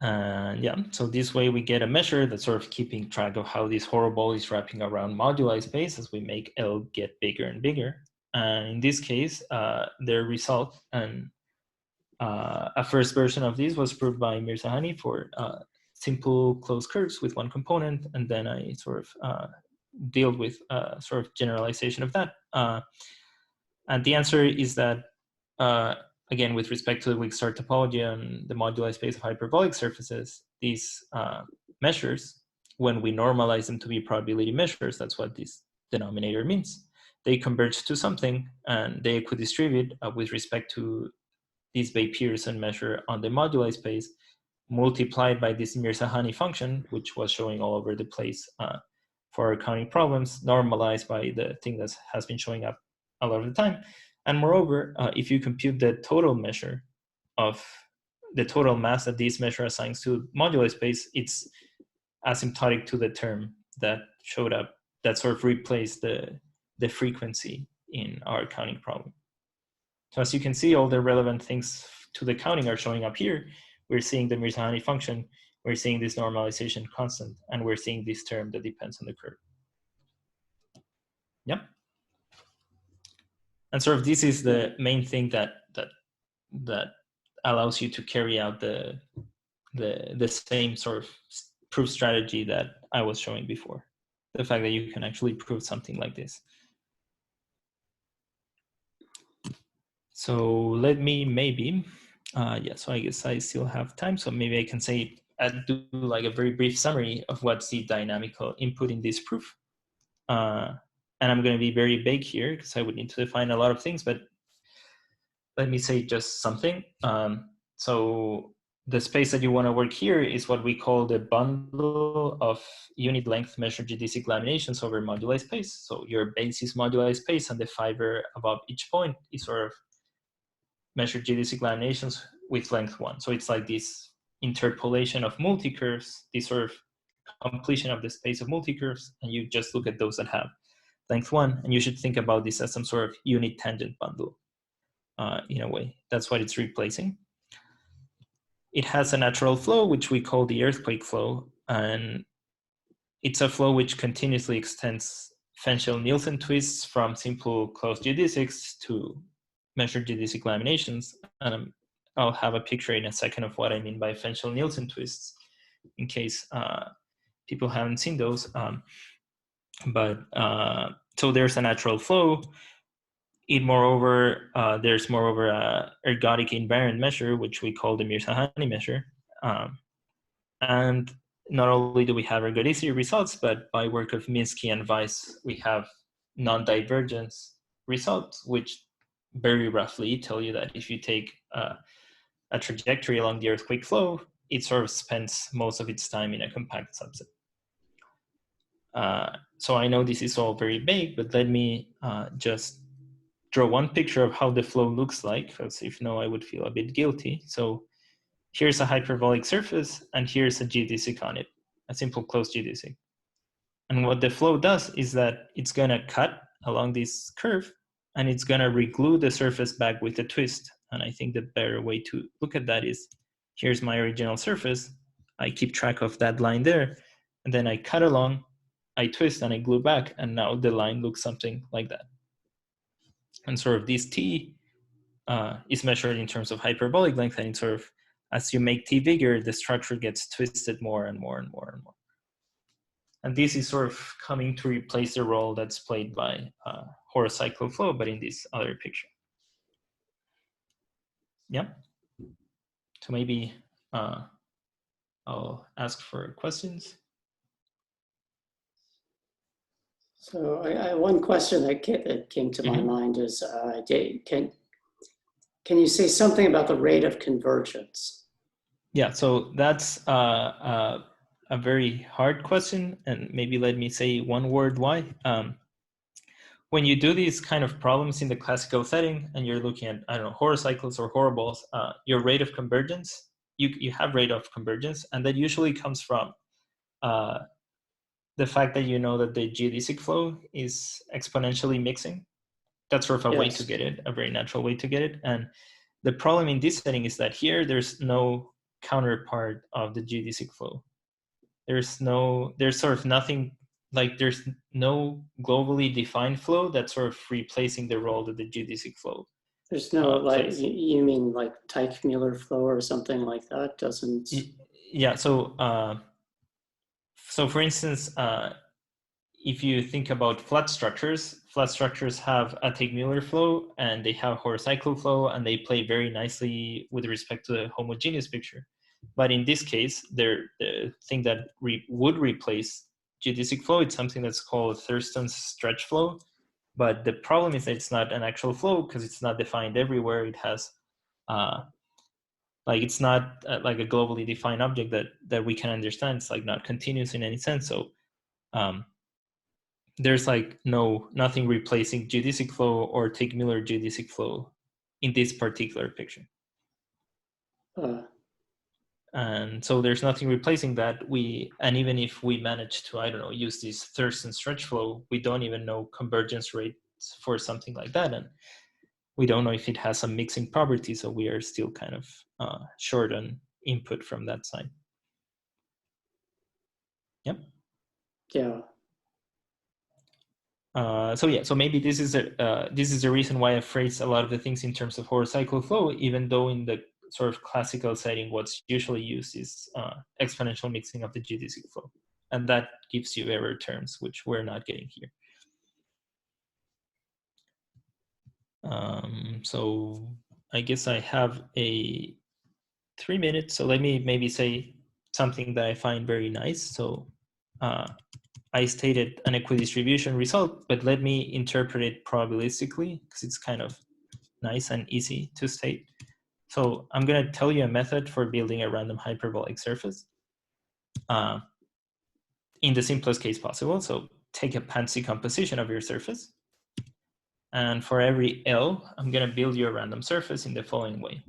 And yeah, so this way we get a measure that's sort of keeping track of how this horoball is wrapping around moduli space as we make L get bigger and bigger. And in this case, the result and a first version of this was proved by Mirzakhani for simple closed curves with one component, and then I sort of deal with sort of generalization of that. And the answer is that, again, with respect to the weak star topology and the moduli space of hyperbolic surfaces, these measures, when we normalize them to be probability measures, that's what this denominator means. They converge to something, and they equidistribute with respect to this Bay-Pearson measure on the moduli space, multiplied by this Mirzakhani function, which was showing all over the place for our counting problems, normalized by the thing that has been showing up a lot of the time. And moreover, if you compute the total measure of the total mass that this measure assigns to moduli space, it's asymptotic to the term that showed up, that sort of replaced the frequency in our counting problem. So as you can see, all the relevant things to the counting are showing up here. We're seeing the Mirzakhani function, we're seeing this normalization constant, and we're seeing this term that depends on the curve. Yep. And sort of this is the main thing that allows you to carry out the same sort of proof strategy that I was showing before. The fact that you can actually prove something like this. So let me maybe, yeah, so I guess I still have time. So maybe I can say, do like a very brief summary of what's the dynamical input in this proof. And I'm going to be very vague here because I would need to define a lot of things, but let me say just something. So the space that you want to work here is what we call the bundle of unit length measured geodesic laminations over moduli space. So your base is moduli space, and the fiber above each point is sort of measured geodesic laminations with length 1. So it's like this interpolation of multi-curves, this sort of completion of the space of multi-curves, and you just look at those that have length 1, and you should think about this as some sort of unit tangent bundle in a way. That's what it's replacing. It has a natural flow, which we call the earthquake flow, and it's a flow which continuously extends Fenchel-Nielsen twists from simple closed geodesics to measured geodesic laminations. And I'll have a picture in a second of what I mean by Fenchel-Nielsen twists in case people haven't seen those. So there's a natural flow. There's moreover a ergodic invariant measure, which we call the Mirzakhani measure. And not only do we have ergodicity results, but by work of Minsky and Weiss, we have non-divergence results, which very roughly tell you that if you take a trajectory along the earthquake flow, it sort of spends most of its time in a compact subset. So I know this is all very vague, but let me just draw one picture of how the flow looks like, because if no, I would feel a bit guilty. So here's a hyperbolic surface, and here's a geodesic on it, a simple closed geodesic. And what the flow does is that it's gonna cut along this curve, and it's gonna reglue the surface back with a twist. And I think the better way to look at that is, here's my original surface, I keep track of that line there, and then I cut along, I twist, and I glue back, and now the line looks something like that. And sort of this T is measured in terms of hyperbolic length, and it's sort of, as you make T bigger, the structure gets twisted more and more and more and more. And this is sort of coming to replace the role that's played by horocycle flow, but in this other picture. Yeah. So maybe I'll ask for questions. So one question that came to my mind is, can you say something about the rate of convergence? Yeah, so that's a very hard question, and maybe let me say one word why. When you do these kind of problems in the classical setting, and you're looking at, I don't know, horocycles or horoballs, your rate of convergence, you have rate of convergence, and that usually comes from the fact that you know that the geodesic flow is exponentially mixing. That's sort of a way to get it, a very natural way to get it. And the problem in this setting is that here there's no counterpart of the geodesic flow. There's sort of nothing, like there's no globally defined flow that's sort of replacing the role that the geodesic flow. There's no, like, you mean like Teichmuller flow or something like that? Doesn't. Yeah, so for instance, if you think about flat structures have a Teichmuller flow, and they have horocycle flow, and they play very nicely with respect to the homogeneous picture. But in this case, the thing that would replace geodesic flow, it's something that's called Thurston's stretch flow. But the problem is that it's not an actual flow because it's not defined everywhere. It has, like, it's not like a globally defined object that we can understand. It's like not continuous in any sense. So there's like nothing replacing geodesic flow or Teichmuller geodesic flow in this particular picture. And so there's nothing replacing that. And even if we manage to, I don't know, use this Thurston stretch flow, we don't even know convergence rates for something like that. And we don't know if it has some mixing property. So we are still kind of short on input from that side. Yep. Yeah. So maybe this is the reason why I phrase a lot of the things in terms of horocycle flow, even though in the sort of classical setting, what's usually used is exponential mixing of the geodesic flow, and that gives you error terms, which we're not getting here. So I guess I have 3 minutes. So let me maybe say something that I find very nice. So I stated an equidistribution result, but let me interpret it probabilistically because it's kind of nice and easy to state. So I'm going to tell you a method for building a random hyperbolic surface in the simplest case possible. So take a Pancy composition of your surface. And for every L, I'm going to build you a random surface in the following way.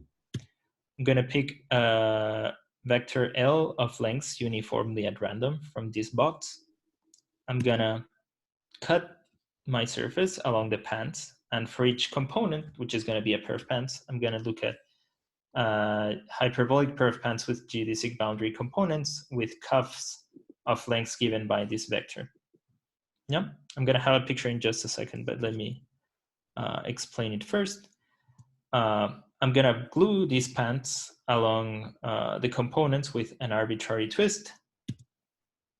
I'm going to pick a vector L of lengths uniformly at random from this box. I'm going to cut my surface along the pants. And for each component, which is going to be a pair of pants, I'm going to look at hyperbolic pair of pants with geodesic boundary components with cuffs of lengths given by this vector. Yeah, I'm going to have a picture in just a second, but let me explain it first. I'm going to glue these pants along the components with an arbitrary twist.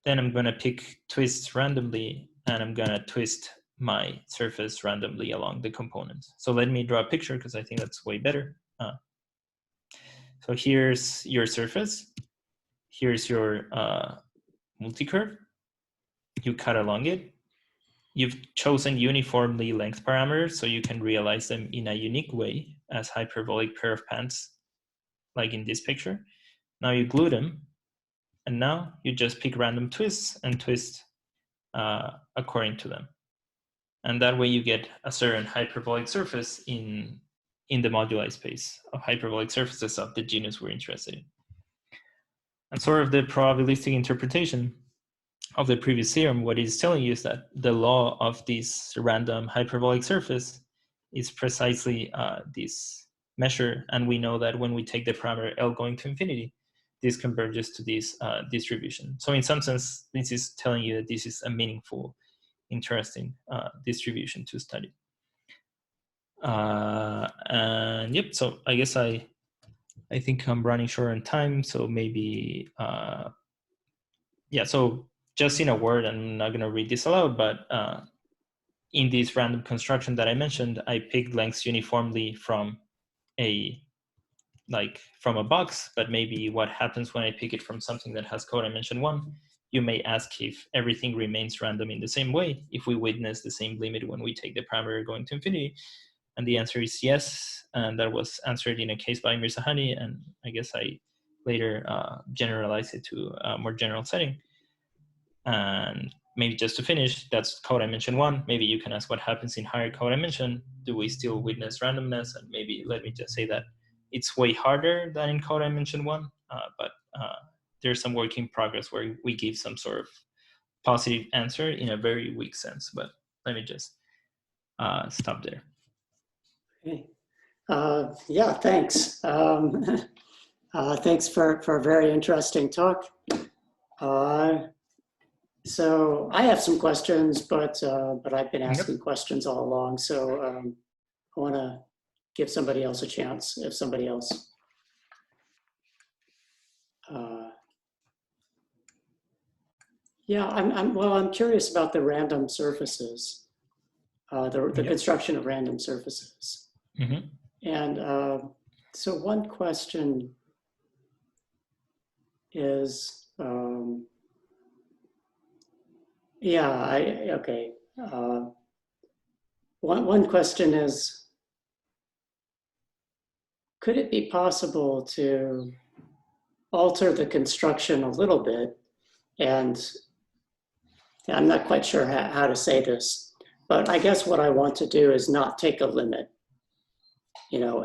Then I'm going to pick twists randomly, and I'm going to twist my surface randomly along the components. So let me draw a picture because I think that's way better. So here's your surface. Here's your multi-curve. You cut along it. You've chosen uniformly length parameters, so you can realize them in a unique way as hyperbolic pair of pants, like in this picture. Now you glue them, and now you just pick random twists and twist according to them. And that way you get a certain hyperbolic surface in the moduli space of hyperbolic surfaces of the genus we're interested in. And sort of the probabilistic interpretation of the previous theorem, what it's telling you is that the law of this random hyperbolic surface is precisely this measure. And we know that when we take the parameter L going to infinity, this converges to this distribution. So in some sense, this is telling you that this is a meaningful, interesting distribution to study. And yep, so I guess I think I'm running short on time. So maybe, yeah, so just in a word, I'm not going to read this aloud, but in this random construction that I mentioned, I picked lengths uniformly from a box, but maybe what happens when I pick it from something that has code dimension 1, you may ask if everything remains random in the same way, if we witness the same limit when we take the parameter going to infinity. And the answer is yes, and that was answered in a case by Mirzakhani, and I guess I later generalized it to a more general setting. And maybe just to finish, that's code dimension 1. Maybe you can ask what happens in higher code dimension. Do we still witness randomness? And maybe let me just say that it's way harder than in code dimension 1, but there's some work in progress where we give some sort of positive answer in a very weak sense. But let me just stop there. Okay. Yeah, thanks. Thanks for a very interesting talk. So I have some questions, but I've been asking questions all along. So I want to give somebody else a chance. If somebody else, yeah, I'm curious about the random surfaces, the construction of random surfaces. Mm-hmm. And so one question is, okay. One question is, could it be possible to alter the construction a little bit? And I'm not quite sure how to say this, but I guess what I want to do is not take a limit,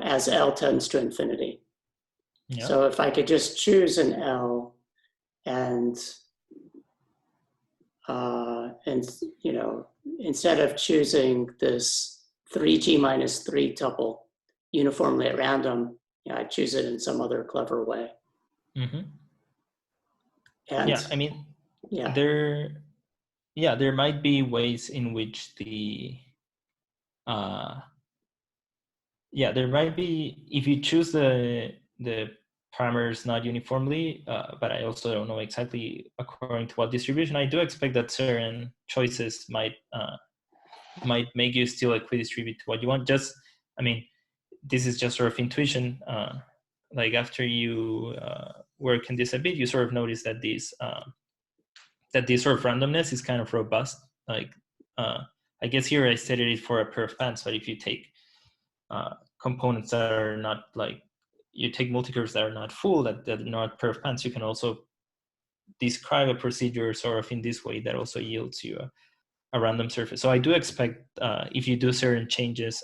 as L tends to infinity. Yeah. So if I could just choose an L and instead of choosing this 3G minus 3 tuple uniformly at random, I choose it in some other clever way. Mm-hmm. And yeah, I mean, there might be ways in which there might be, if you choose the parameters not uniformly, but I also don't know exactly according to what distribution. I do expect that certain choices might make you still equidistribute to what you want. Just I mean, this is just sort of intuition. Like after you work in this a bit, you sort of notice that this sort of randomness is kind of robust. Like I guess here I stated it for a pair of pants, but if you take components that are not like, you take multicurves that are not full, that are not pair of pants, you can also describe a procedure sort of in this way that also yields you a random surface. So I do expect if you do certain changes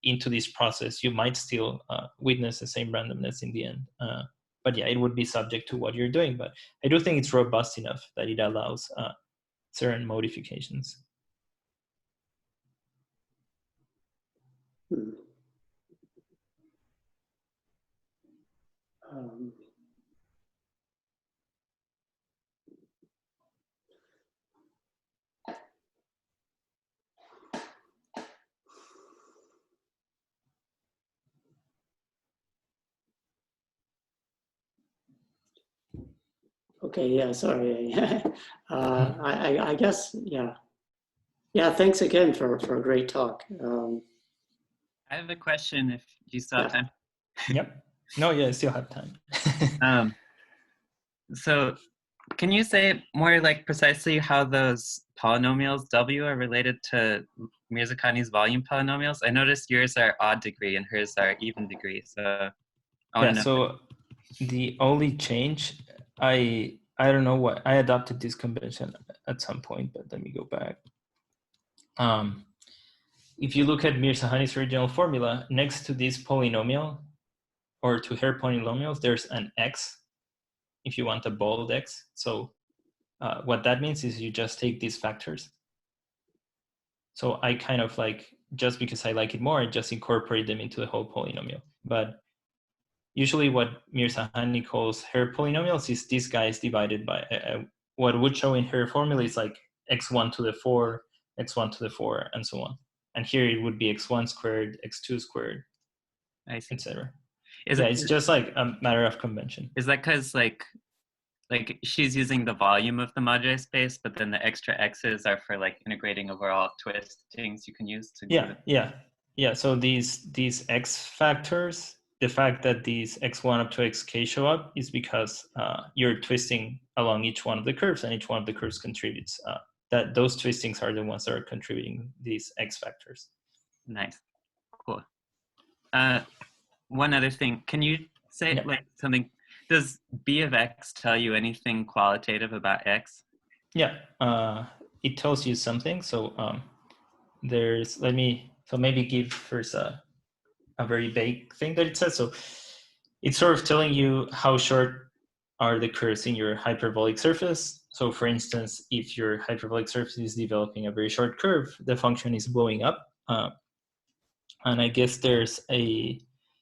into this process, you might still witness the same randomness in the end. But yeah, it would be subject to what you're doing. But I do think it's robust enough that it allows certain modifications. Okay, yeah, sorry. I guess, yeah. Yeah, thanks again for a great talk. I have a question if you still have time. Yep. No, yeah, I still have time. So can you say more like precisely how those polynomials W are related to Mirzakhani's volume polynomials? I noticed yours are odd degree and hers are even degree. So I want to know. So the only change, I don't know what, I adopted this convention at some point, but let me go back. If you look at Mirzakhani's original formula, next to this polynomial, or to her polynomials, there's an x, if you want a bold x. So what that means is you just take these factors. So I kind of like, just because I like it more, I just incorporate them into the whole polynomial. But usually what Mirzakhani calls her polynomials is these guys divided by, what would show in her formula is like x1 to the 4, x1 to the 4, and so on. And here it would be x1 squared, x2 squared, etc. It's just like a matter of convention. Is that because like she's using the volume of the moduli space, but then the extra x's are for like integrating over all twistings you can use to Yeah. So these x factors, the fact that these x1 up to xk show up is because you're twisting along each one of the curves, and each one of the curves contributes. That those twistings are the ones that are contributing these x factors. Nice, cool. One other thing, can you say like something? Does B of x tell you anything qualitative about x? Yeah, it tells you something. So there's, so maybe give first a very vague thing that it says. So it's sort of telling you how short are the curves in your hyperbolic surface. So for instance, if your hyperbolic surface is developing a very short curve, the function is blowing up. And I guess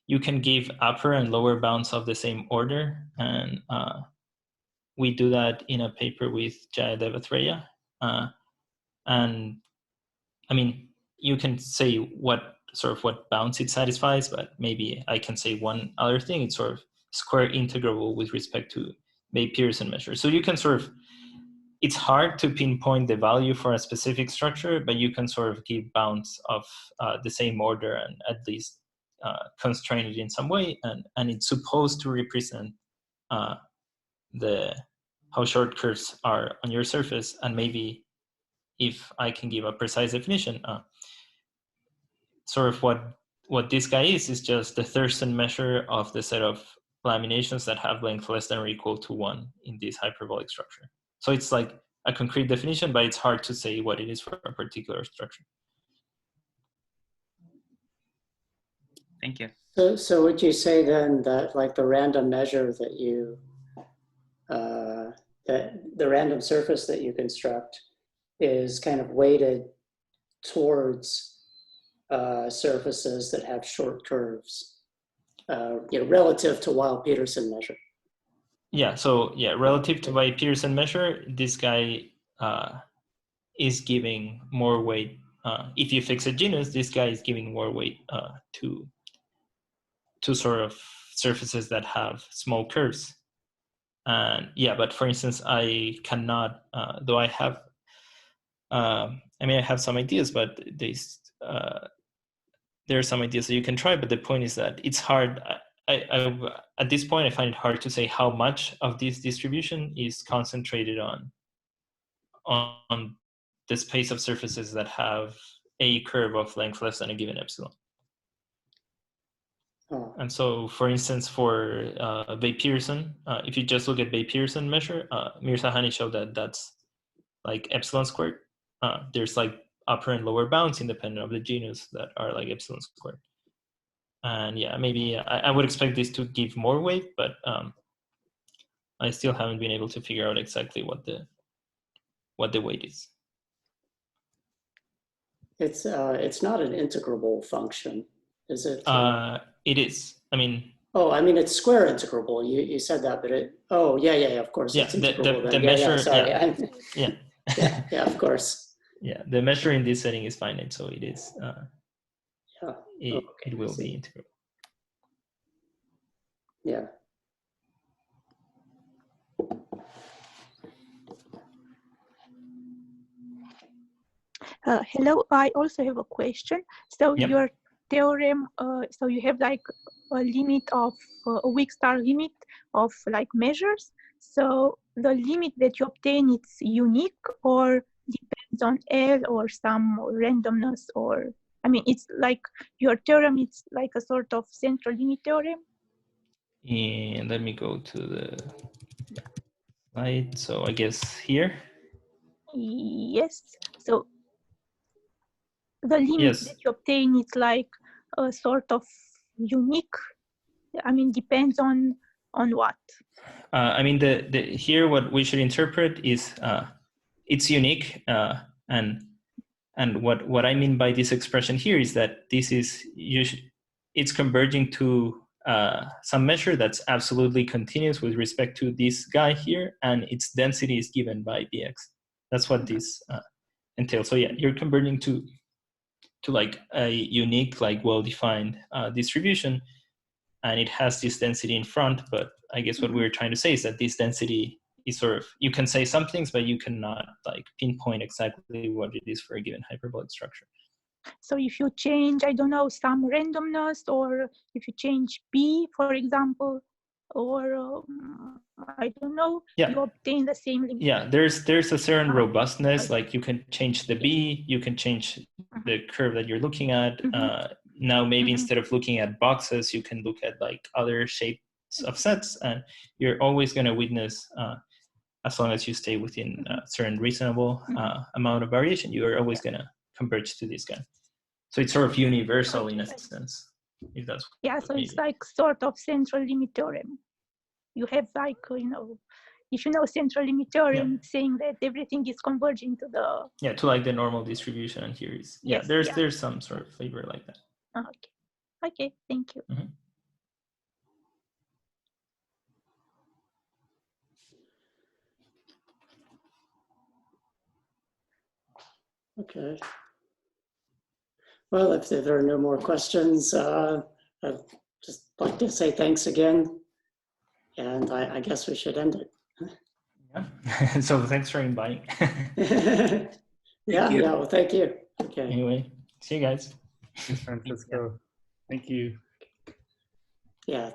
you can give upper and lower bounds of the same order. And we do that in a paper with Jayadeva. And I mean, you can say what bounds it satisfies, but maybe I can say one other thing. It's sort of square integrable with respect to Bay-Pearson measure. So you can sort of, it's hard to pinpoint the value for a specific structure, but you can sort of give bounds of the same order and at least constrain it in some way. And it's supposed to represent how short curves are on your surface. And maybe if I can give a precise definition, sort of what this guy is just the Thurston measure of the set of laminations that have length less than or equal to 1 in this hyperbolic structure. So it's like a concrete definition, but it's hard to say what it is for a particular structure. Thank you. So would you say then that like the random measure that you, that the random surface that you construct is kind of weighted towards surfaces that have short curves, relative to Weil-Peterson measure? Yeah, so yeah, relative to Weil-Peterson measure, this guy is giving more weight. If you fix a genus, this guy is giving more weight to sort of surfaces that have small curves. And yeah, but for instance, I cannot, though I have, I have some ideas, but there are some ideas that you can try, but the point is that it's hard. At this point, I find it hard to say how much of this distribution is concentrated on the space of surfaces that have a curve of length less than a given epsilon. And so, for instance, for Bay-Pearson, if you just look at Bay-Pearson measure, Mirzakhani showed that that's like epsilon squared. There's like upper and lower bounds independent of the genus that are like epsilon squared. And yeah, maybe I would expect this to give more weight, but I still haven't been able to figure out exactly what the weight is. It's not an integrable function, is it? It is. I mean. Oh, I mean, it's square integrable. You said that, but yeah, of course. Yeah, it's integrable the measure. Sorry. Yeah. yeah, of course. Yeah, the measure in this setting is finite, so it is. It will be integrable. Yeah. Hello, I also have a question. So your theorem, so you have like a limit of a weak star limit of like measures. So the limit that you obtain, it's unique or depends on L or some randomness, or I mean, it's like your theorem, it's like a sort of central limit theorem. And let me go to the slide. So I guess here. Yes. So the limit that you obtain is like a sort of unique. I mean, depends on what? I mean, here what we should interpret is it's unique, and what I mean by this expression here is that this is it's converging to some measure that's absolutely continuous with respect to this guy here, and its density is given by Bx. That's what this entails. So yeah, you're converging to like a unique, like well-defined distribution, and it has this density in front. But I guess what we were trying to say is that this density is sort of, you can say some things, but you cannot like pinpoint exactly what it is for a given hyperbolic structure. So if you change, I don't know, some randomness, or if you change B, for example, or I don't know, you obtain the same limit. Yeah, there's a certain robustness, like you can change the B, you can change the curve that you're looking at. Now maybe instead of looking at boxes, you can look at like other shapes of sets, and you're always going to witness, as long as you stay within a certain reasonable amount of variation, you are always going to converge to this guy. So it's sort of universal in a sense, if that's so it's like sort of central limit theorem. You have like, you know, if you know central limit theorem, saying that everything is converging to the to like the normal distribution, and here is there's some sort of flavor like that. Okay, thank you. Okay. Well, if there are no more questions, I'd just like to say thanks again, and I guess we should end it. Yeah. So thanks for inviting. Well, thank you. Okay. Anyway, see you guys. Thanks, Francisco. Thank you. Yeah.